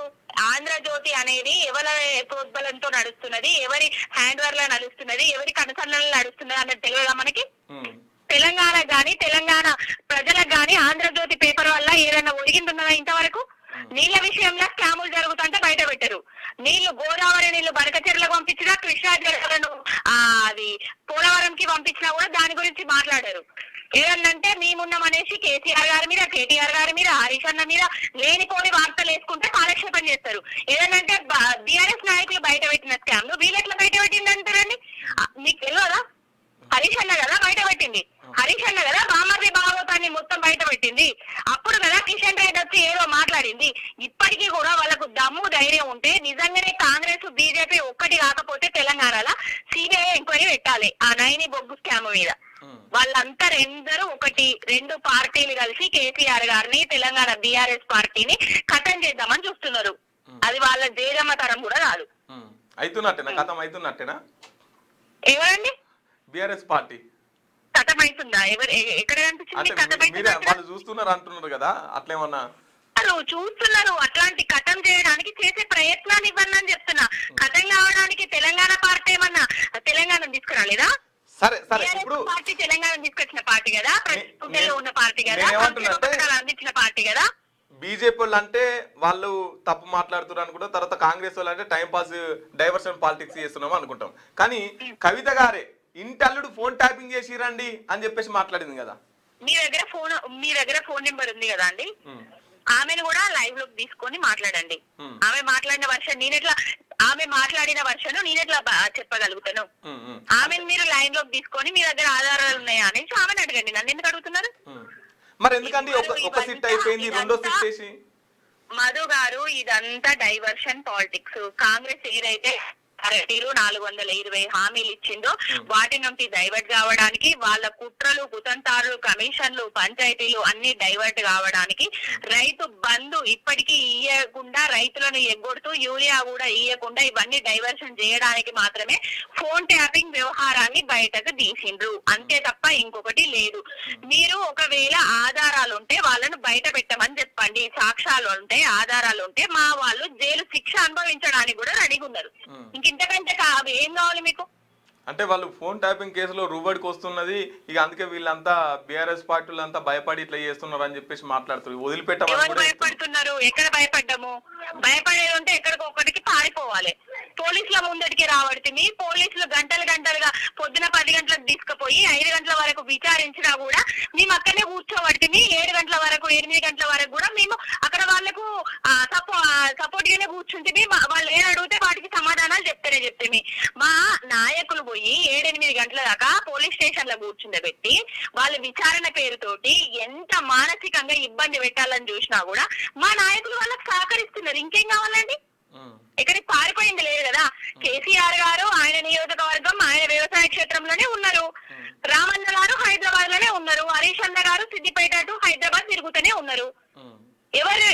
ఆంధ్రజ్యోతి అనేది ఎవరి ప్రోద్బలంతో నడుస్తున్నది, ఎవరి హ్యాండ్ వర్క్ లో నడుస్తున్నది, ఎవరి కనుసన్నలు నడుస్తున్నది అన్నది తెలియదా మనకి? తెలంగాణ గాని తెలంగాణ ప్రజలకు గాని ఆంధ్రజ్యోతి పేపర్ వల్ల ఏదైనా ఒరిగిందున్నదా ఇంతవరకు? నీళ్ల విషయంలో స్కాములు జరుగుతుంటే బయట పెట్టరు. నీళ్లు గోదావరి నీళ్లు బడకచెర్లకు పంపించినా, కృష్ణా జలాలను అది పోలవరంకి పంపించినా కూడా దాని గురించి మాట్లాడారు. ఏదన్నంటే మేమున్నాం అనేసి కేసీఆర్ గారి మీద, కేటీఆర్ గారి మీద, హరీష్ అన్న మీద లేనిపోని వార్తలు వేసుకుంటే కాలక్షేపం చేస్తారు. ఏదన్నంటే బీఆర్ఎస్ నాయకులు బయట పెట్టిన స్కామ్లు వీళ్ళు ఎట్లా బయట పెట్టిందంటారండి? మీకు తెలియదా? హరీష్ అన్న కదా బయట పెట్టింది. హరీష్ అన్న కదా బామర్ది భాగవతాన్ని మొత్తం బయట పెట్టింది. అప్పుడు కదా కదా కిషన్ రెడ్డి వచ్చి ఏదో మాట్లాడింది. ఇప్పటికీ కూడా వాళ్ళకు దమ్ము ధైర్యం ఉంటే నిజంగానే కాంగ్రెస్ బీజేపీ ఒక్కటి కాకపోతే తెలంగాణలో సిబిఐ ఎంక్వైరీ పెట్టాలి ఆ నైని బొగ్గు స్కామ్ మీద. వాళ్ళంతా రెండు పార్టీలు కలిసి కేసీఆర్ గారిని తెలంగాణ బీఆర్ఎస్ పార్టీని ఖతం చేద్దామని చూస్తున్నారు. అది వాళ్ళ జేజమ్మ తరం కూడా కాదు. అవుతున్నట్టేనా కథం అవుతున్నట్టేనా? ఎవరండి బీఆర్ఎస్ పార్టీ కథం అవుతుందా? ఎక్కడ కనిపించింది? వాళ్ళు చూస్తున్నారు అంటున్నారు కదా, అట్లేమన్నా చూస్తున్నారు? అట్లాంటి కథం చేయడానికి చేసే ప్రయత్నాన్ని ఇవ్వండి అని చెప్తున్నా. కథం కావడానికి తెలంగాణ పార్టీ ఏమన్నా తెలంగాణ తీసుకురాలేదా? సరే సరే, ఇప్పుడు పార్టీ తెలంగాణ తీసుకొచ్చిన పార్టీ కదా, ప్రతిలో ఉన్న పార్టీ కదా, అందించిన పార్టీ కదా. బీజేపీ వాళ్ళు అంటే వాళ్ళు తప్పు మాట్లాడుతున్నారు అనుకుంటాం, తర్వాత కాంగ్రెస్ వాళ్ళు అంటే టైం పాస్ డైవర్షన్ పాలిటిక్స్ చేస్తున్నాం అనుకుంటాం. కానీ కవిత గారే ఇంటల్లుడు ఫోన్ ట్యాపింగ్ చేసిరండి అని చెప్పేసి మాట్లాడింది కదా. మీ దగ్గర ఫోన్ నెంబర్ ఉంది కదా అండి, ఆమెను కూడా లైవ్ లోకి తీసుకొని మాట్లాడండి. ఆమె మాట్లాడిన వర్షన్ నేనెట్లా చెప్పగలుగుతాను? ఆమెను మీరు లైన్ లోకి తీసుకొని మీ దగ్గర ఆధారాలు ఉన్నాయా అని ఆమెను అడగండి, నన్ను ఎందుకు అడుగుతున్నారు? మరి ఎందుకండి ఒక సిట్ అయిపోయింది, రెండో సిట్ చేసి? మధు గారు, ఇదంతా డైవర్షన్ పాలిటిక్స్. కాంగ్రెస్ ఏదైతే 420 హామీలు ఇచ్చిందో వాటి నుండి డైవర్ట్ కావడానికి, వాళ్ళ కుట్రలు కుతంత్రాలు కమిషన్లు పంచాయతీలు అన్ని డైవర్ట్ కావడానికి, రైతు బంధు ఇప్పటికీ ఇయ్యకుండా రైతులను ఎగ్గొడుతూ యూరియా కూడా ఇయ్యకుండా ఇవన్నీ డైవర్షన్ చేయడానికి మాత్రమే ఫోన్ ట్యాపింగ్ వ్యవహారాన్ని బయటకు తీసిండ్రు, అంతే తప్ప ఇంకొకటి లేదు. మీరు ఒకవేళ ఆధారాలు ఉంటే వాళ్ళను బయట పెట్టమని చెప్పండి, సాక్ష్యాలు ఉంటే ఆధారాలు ఉంటే మా వాళ్ళు జైలు శిక్ష అనుభవించడానికి కూడా రెడీగా ఉన్నారు. ఇంతకంటే ఏం కావాలి మీకు? అంటే వాళ్ళు ఫోన్ ట్యాపింగ్ కేసులో రూబడికి వస్తున్నది, ఇక అందుకే వీళ్ళంతా బీఆర్ఎస్ పార్టీలంతా భయపడి ఇట్లా చేస్తున్నారు అని చెప్పేసి మాట్లాడుతున్నారు. వదిలిపెట్టమని భయపడుతున్నారు. ఎక్కడ భయపడ్డాము? భయపడేది ఉంటే ఎక్కడికి ఒకటికి పారిపోవాలి. పోలీసుల ముందడికి రావడుతుంది. పోలీసులు గంటలుగా పొద్దున 10 గంటలకు తీసుకుపోయి 5 గంటల వరకు విచారించినా కూడా మేము అక్కడనే కూర్చోబడుతుంది. 7 గంటల వరకు 8 గంటల వరకు కూడా మేము అక్కడ వాళ్ళకు సపోర్ట్ గానే కూర్చుంటుంది. వాళ్ళు ఏం అడిగితే వాటికి సమాధానాలు చెప్తే మా నాయకులు పోయి 7-8 గంటల దాకా పోలీస్ స్టేషన్ లో కూర్చుండబెట్టి వాళ్ళ విచారణ పేరుతోటి ఎంత మానసికంగా ఇబ్బంది పెట్టాలని చూసినా కూడా మా నాయకులు వాళ్ళకి సహకరిస్తున్నారు. ఇంకేం కావాలండి? ఎక్కడికి పారిపోయింది లేదు కదా. కేసీఆర్ గారు ఆయన నియోజకవర్గం ఆయన వ్యవసాయ క్షేత్రంలోనే ఉన్నారు, రామన్న గారు హైదరాబాద్ లోనే ఉన్నారు, హరీష్ అన్న గారు సిద్దిపేట టు హైదరాబాద్ తిరుగుతూనే ఉన్నారు.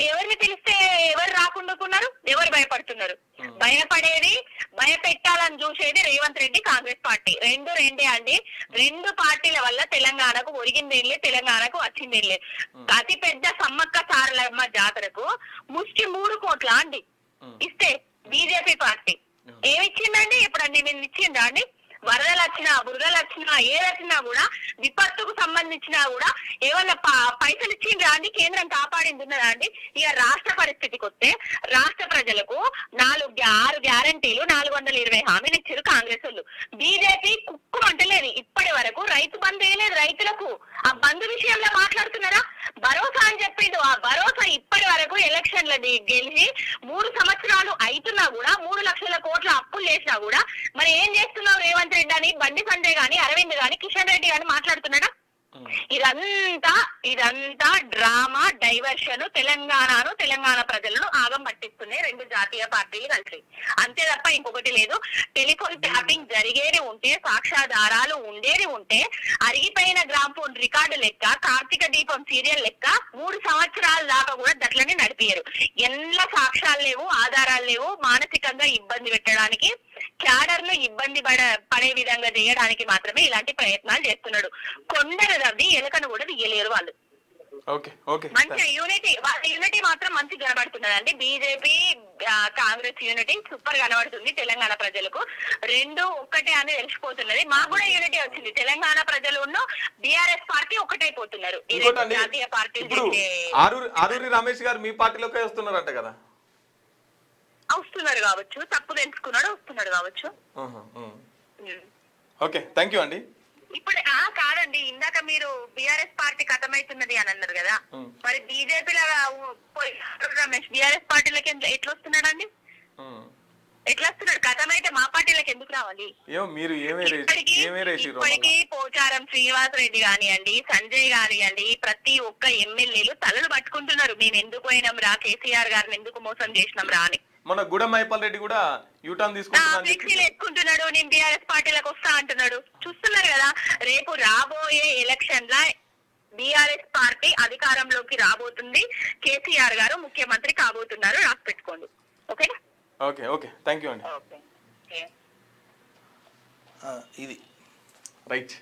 ఎవరిని తెలిస్తే ఎవరు రాకుండాకున్నారు? ఎవరు భయపడుతున్నారు? భయపడేది భయపెట్టాలని చూసేది రేవంత్ రెడ్డి కాంగ్రెస్ పార్టీ. రెండే అండి. 2 పార్టీల వల్ల తెలంగాణకు ఒరిగిందేం లేదు, తెలంగాణకు వచ్చిందేం లేదు. అతి పెద్ద సమ్మక్క సారలమ్మ జాతరకు ముష్టి 3 కోట్ల అండి ఇస్తే బీజేపీ పార్టీ ఏమిచ్చిందండి? ఎప్పుడండి మీరు ఇచ్చిందా అండి? వరదలు వచ్చినా బురదలు వచ్చినా ఏదొచ్చినా కూడా విపత్తుకు సంబంధించినా కూడా ఏమన్నా పైసలు ఇచ్చిండ్రా అండి? కేంద్రం కాపాడింది ఉన్నదా అండి? ఇక రాష్ట్ర పరిస్థితికి వస్తే రాష్ట్ర ప్రజలకు 6 గ్యారంటీలు 420 హామీలు ఇచ్చారు కాంగ్రెస్ వాళ్ళు. బీజేపీ కుక్కు అంటలేదు. ఇప్పటి వరకు రైతు బంధు వేయలేదు రైతులకు. ఆ బంధు విషయంలో మాట్లాడుతున్నారా? భరోసా అని చెప్పిండు. ఆ భరోసా ఇప్పటి వరకు ఎలక్షన్ల గెలిచి 3 సంవత్సరాలు అవుతున్నా కూడా 3 లక్షల కోట్ల అప్పులు చేసినా కూడా మరి ఏం చేస్తున్నావు రేవంత్ రెడ్డి అని బండి సంజయ్ గాని అరవింద్ గాని కిషన్ రెడ్డి గాని మాట్లాడుతున్నాడా? ఇదంతా డ్రామా డైవర్షన్. తెలంగాణ ప్రజలను ఆగం పట్టిస్తున్నాయి 2 జాతీయ పార్టీలు కలిసి, అంతే తప్ప ఇంకొకటి లేదు. టెలిఫోన్ ట్యాపింగ్ జరిగేది ఉంటే, సాక్ష్యాధారాలు ఉండేది ఉంటే, అరిగిపోయిన గ్రామ్ ఫోన్ రికార్డు లెక్క, కార్తీక దీపం సీరియల్ లెక్క 3 సంవత్సరాల దాకా కూడా గట్లనే నడిపారు. ఎన్నో సాక్ష్యాలు లేవు, ఆధారాలు లేవు. మానసికంగా ఇబ్బంది పెట్టడానికి, క్యాడర్ను ఇబ్బంది పడే విధంగా చేయడానికి మాత్రమే ఇలాంటి ప్రయత్నాలు చేస్తున్నాడు. కొండరు రవి ఎలకను కూడా తీయలేరు వాళ్ళు. మంచి యూనిటీ మాత్రం మంచి కనబడుతున్నదండి. బీజేపీ కాంగ్రెస్ యూనిటీ సూపర్ కనబడుతుంది తెలంగాణ ప్రజలకు. 2 ఒక్కటే అని తెలిసిపోతున్నది. మాకు కూడా యూనిటీ వచ్చింది. తెలంగాణ ప్రజలు బీఆర్ఎస్ పార్టీ ఒకటైపోతున్నారు. జాతీయ పార్టీ ఆరూరి రమేష్ గారు మీ పార్టీలోకి వస్తున్నారంట కదా? వస్తున్నారు కావచ్చు, తప్పు తెలుసుకున్నాడు, వస్తున్నాడు కావచ్చు. ఓకే, థ్యాంక్ యూ అండి. ఇప్పుడు కాదండి, ఇందాక మీరు బీఆర్ఎస్ పార్టీ కథమవుతున్నది అని అన్నారు కదా, మరి బీజేపీలో రమేష్ బీఆర్ఎస్ పార్టీలకి ఎట్లా వస్తున్నాడండి? ఎట్లా వస్తున్నాడు? కథమైతే మా పార్టీలకు ఎందుకు రావాలి? ఏమో మీరు ఇప్పటికీ పోచారం శ్రీనివాసరెడ్డి కానివ్వండి, సంజయ్ కానివ్వండి, ప్రతి ఒక్క ఎమ్మెల్యేలు తలలు పట్టుకుంటున్నారు. మేము ఎందుకు పోయినాం రా, కేసీఆర్ గారిని ఎందుకు మోసం చేసినాం రా అని. మన గుడమైపల్ రెడ్డి కూడా యూటర్న్ తీసుకుంటున్నాడు, ఎత్తుకుంటున్నాడు. నేను బీఆర్ఎస్ పార్టీలకు వస్తా అంటున్నాడు. చూస్తున్నారు కదా, రేపు రాబోయే ఎలక్షన్ లా బీఆర్ఎస్ పార్టీ అధికారంలోకి రాబోతుంది. కేసీఆర్ గారు ముఖ్యమంత్రి కాబోతున్నారు. రాసి పెట్టుకోండి. ఓకేనా? ఓకే ఓకే, థ్యాంక్ యూ అండి. ఇది రైట్.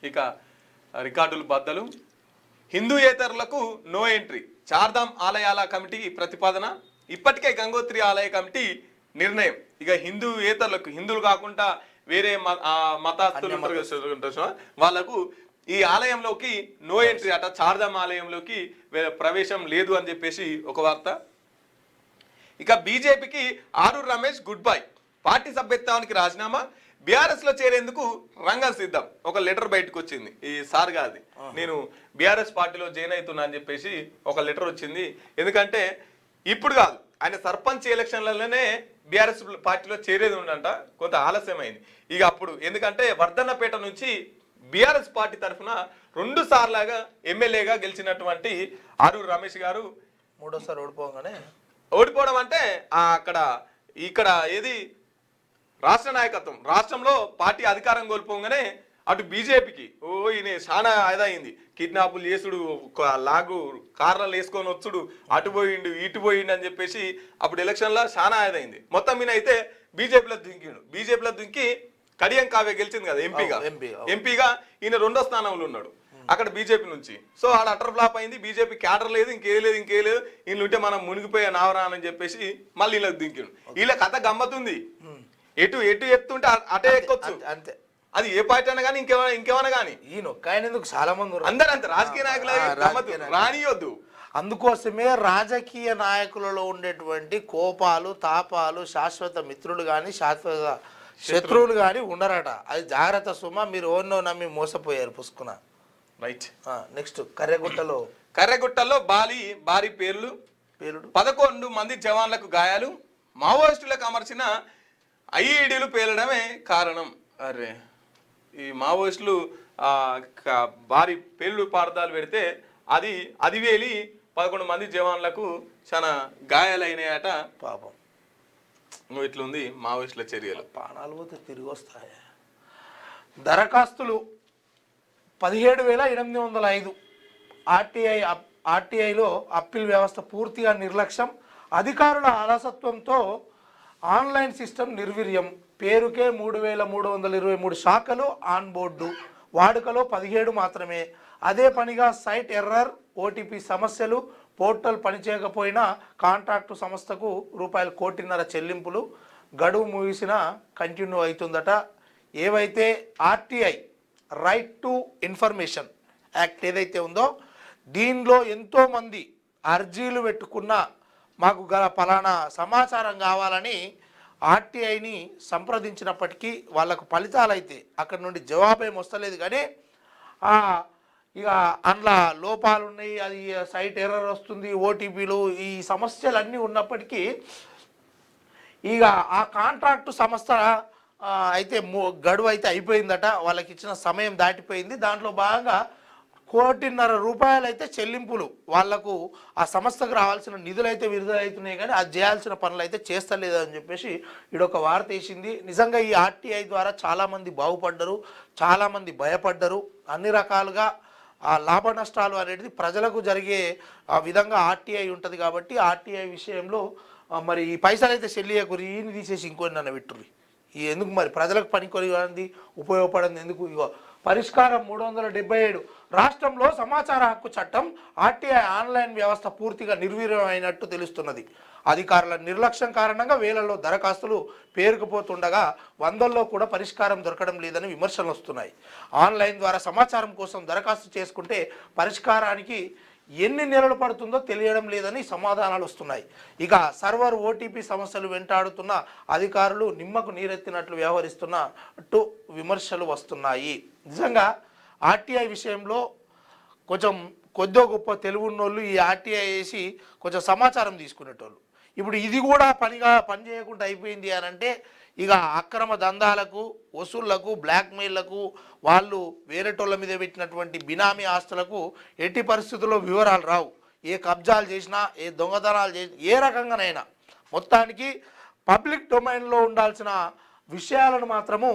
ఇక రికార్డులు బద్దలు. హిందూయేతరులకు నో ఎంట్రీ, చార్ధామ్ ఆలయాల కమిటీ ప్రతిపాదన. ఇప్పటికే గంగోత్రి ఆలయ కమిటీ నిర్ణయం. ఇక హిందూయేతరులకు, హిందువులు కాకుండా వేరే మతస్థులు ఉంటారు వాళ్ళకు ఈ ఆలయంలోకి నో ఎంట్రీ అట. చార్ధామ్ ఆలయంలోకి ప్రవేశం లేదు అని చెప్పేసి ఒక వార్త. ఇక బీజేపీకి Aroor Ramesh good bye, party సభ్యత్వానికి రాజీనామా, బీఆర్ఎస్ లో చేరేందుకు రంగం సిద్ధం. ఒక లెటర్ బయటకు వచ్చింది ఈ సార్ గారిది, నేను బీఆర్ఎస్ పార్టీలో జాయిన్ అవుతున్నా అని చెప్పేసి ఒక లెటర్ వచ్చింది. ఎందుకంటే ఇప్పుడు కాదు, ఆయన సర్పంచ్ ఎలక్షన్లలోనే బీఆర్ఎస్ పార్టీలో చేరేది ఉండంట, కొంత ఆలస్యమైంది. ఇక అప్పుడు ఎందుకంటే వర్ధన్నపేట నుంచి బీఆర్ఎస్ పార్టీ తరఫున 2 సార్లుగా ఎమ్మెల్యేగా గెలిచినటువంటి ఆరూర్ రమేష్ గారు మూడోసారి ఓడిపోవడం అంటే ఇక్కడ ఏది రాష్ట్ర నాయకత్వం, రాష్ట్రంలో పార్టీ అధికారం కోల్పోగానే అటు బీజేపీకి ఈయన చాలా అయింది. కిడ్నాపులు చేసుడు, లాగు కార్లలో వేసుకొని వచ్చుడు, అటు పోయిండు ఇటు పోయిండు అని చెప్పేసి అప్పుడు ఎలక్షన్లో చాలా అయింది. మొత్తం ఈయన అయితే బీజేపీలో దుంకి కడియం కావ్య గెలిచింది కదా ఎంపీగా. ఈయన 2వ స్థానంలో ఉన్నాడు అక్కడ బీజేపీ నుంచి. సో ఆడ అటర్ ఫ్లాప్ అయింది. బీజేపీ క్యాడర్ లేదు, ఇంకేం లేదు. వీళ్ళు ఉంటే మనం మునిగిపోయా నావరా అని చెప్పేసి మళ్ళీ వీళ్ళకి దింకిండు. వీళ్ళ కథ గమ్మతుంది. ఎటు ఎత్తుంటే అటే ఎక్కొచ్చు అంతే. అది ఏ పార్టీ అయినా కానీ ఇంకేమైనా కానీ చాలా మంది అందరూ అంతే రాజకీయ నాయకులు రానియొద్దు. అందుకోసమే రాజకీయ నాయకులలో ఉండేటువంటి కోపాలు, తాపాలు శాశ్వత మిత్రులు కానీ శాశ్వత శత్రువులు కానీ ఉండరట. అది జాగ్రత్త సుమా. మీరు ఓన్నో నమ్మి మోసపోయారు పుసుకున. రైట్. నెక్స్ట్ కర్రెగుట్టలో భారీ పేలుడు, 11 మంది జవాన్లకు గాయాలు, మావోయిస్టులకు అమర్చిన ఐఈడీలు పేలడమే కారణం. అరే, ఈ మావోయిస్టులు భారీ పేలుడు పార్థాలు పెడితే అది వేలి 11 మంది జవాన్లకు చాలా గాయాలైనాయట. పాపం. ఇట్లుంది మావోయిస్టుల చర్యలు. ప్రాణాలు పోతే తిరిగి వస్తాయి. దరఖాస్తులు 17,805. ఆర్టీఐలో అప్పీల్ వ్యవస్థ పూర్తిగా నిర్లక్ష్యం, అధికారుల అలసత్వంతో ఆన్లైన్ సిస్టమ్ నిర్వీర్యం. పేరుకే 3,323 శాఖలు ఆన్ బోర్డు, వాడుకలో 17 మాత్రమే. అదే పనిగా సైట్ ఎర్రర్, ఓటీపీ సమస్యలు, పోర్టల్ పనిచేయకపోయినా కాంట్రాక్టు సంస్థకు ₹1.5 కోట్ల చెల్లింపులు. గడువు ముగిసినా కంటిన్యూ అవుతుందట. ఏవైతే RTI right to information act ఏదైతే ఉందో దీనిలో ఎంతోమంది అర్జీలు పెట్టుకున్న మాకు గల ఫలానా సమాచారం కావాలని ఆర్టీఐని సంప్రదించినప్పటికీ వాళ్ళకు ఫలితాలు అయితే అక్కడ నుండి జవాబేం వస్తలేదు. కానీ ఇక అందులో లోపాలు ఉన్నాయి, అది సైట్ ఎర్రర్ వస్తుంది, ఓటీపీలు, ఈ సమస్యలన్నీ ఉన్నప్పటికీ ఇక ఆ కాంట్రాక్టు సంస్థ అయితే గడువు అయితే అయిపోయిందట. వాళ్ళకి ఇచ్చిన సమయం దాటిపోయింది. దాంట్లో భాగంగా ₹1.5 కోట్ల అయితే చెల్లింపులు వాళ్లకు ఆ సంస్థకు రావాల్సిన నిధులు అయితే విడుదలవుతున్నాయి, కానీ అది చేయాల్సిన పనులు అయితే చేస్తలేదు అని చెప్పేసి ఇడొక వార్త వేసింది. నిజంగా ఈ ఆర్టీఐ ద్వారా చాలామంది బాగుపడ్డరు, చాలామంది భయపడ్డరు. అన్ని రకాలుగా ఆ లాభ నష్టాలు అనేది ప్రజలకు జరిగే ఆ విధంగా ఆర్టీఐ ఉంటుంది. కాబట్టి ఆర్టీఐ విషయంలో మరి ఈ పైసలు అయితే చెల్లియకురి, ఈయన తీసేసి ఇంకొని నన్ను విట్టుర్రి. ఈ ఎందుకు మరి ప్రజలకు పనికొనిది ఉపయోగపడింది ఎందుకు? ఇగో పరిష్కారం 377. రాష్ట్రంలో సమాచార హక్కు చట్టం ఆర్టీఐ ఆన్లైన్ వ్యవస్థ పూర్తిగా నిర్వీర్యమైనట్టు తెలుస్తున్నది. అధికారుల నిర్లక్ష్యం కారణంగా వేలల్లో దరఖాస్తులు పేరుకుపోతుండగా వందల్లో కూడా పరిష్కారం దొరకడం లేదని విమర్శలు వస్తున్నాయి. ఆన్లైన్ ద్వారా సమాచారం కోసం దరఖాస్తు చేసుకుంటే పరిష్కారానికి ఎన్ని నెలలు పడుతుందో తెలియడం లేదని సమాధానాలు వస్తున్నాయి. ఇక సర్వర్ ఓటీపీ సమస్యలు వెంటాడుతున్న అధికారులు నిమ్మకు నీరెత్తినట్లు వ్యవహరిస్తున్నట్టు విమర్శలు వస్తున్నాయి. నిజంగా ఆర్టీఐ విషయంలో కొంచెం కొద్దో గొప్ప తెలివి ఉన్నోళ్ళు ఈ ఆర్టీఐ వేసి కొంచెం సమాచారం తీసుకునేటోళ్ళు. ఇప్పుడు ఇది కూడా పని చేయకుండా అయిపోయింది అని అంటే ఇక అక్రమ దందాలకు వసూళ్లకు బ్లాక్మెయిల్లకు వాళ్ళు వేరేటోళ్ళ మీద పెట్టినటువంటి బినామీ ఆస్తులకు ఎట్టి పరిస్థితుల్లో వివరాలు రావు. ఏ కబ్జాలు చేసినా ఏ దొంగతనాలు చేసినా ఏ రకంగానైనా మొత్తానికి పబ్లిక్ డొమైన్లో ఉండాల్సిన విషయాలను మాత్రము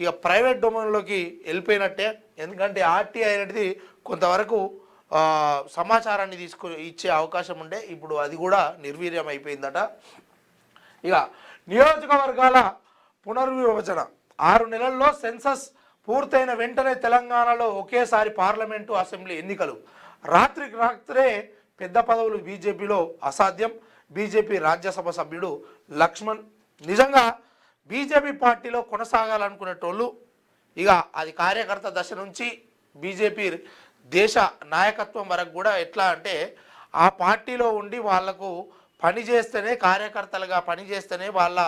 ఇక ప్రైవేట్ డొమైన్లోకి వెళ్ళిపోయినట్టే. ఎందుకంటే ఆర్టీఐ అనేది కొంతవరకు సమాచారాన్ని ఇచ్చే అవకాశం ఉండే, ఇప్పుడు అది కూడా నిర్వీర్యం అయిపోయిందట. ఇక నియోజకవర్గాల పునర్విభజన 6 నెలల్లో సెన్సస్ పూర్తయిన వెంటనే తెలంగాణలో ఒకేసారి పార్లమెంటు అసెంబ్లీ ఎన్నికలు. రాత్రికి రాత్రే పెద్ద పదవులు బీజేపీలో అసాధ్యం. బీజేపీ రాజ్యసభ సభ్యుడు లక్ష్మణ్. నిజంగా బీజేపీ పార్టీలో కొనసాగాలనుకునేటోళ్ళు ఇక అది కార్యకర్త దశ నుంచి బీజేపీ దేశ నాయకత్వం వరకు కూడా ఎట్లా అంటే ఆ పార్టీలో ఉండి వాళ్లకు పని చేస్తేనే, కార్యకర్తలుగా పనిచేస్తేనే, వాళ్ళ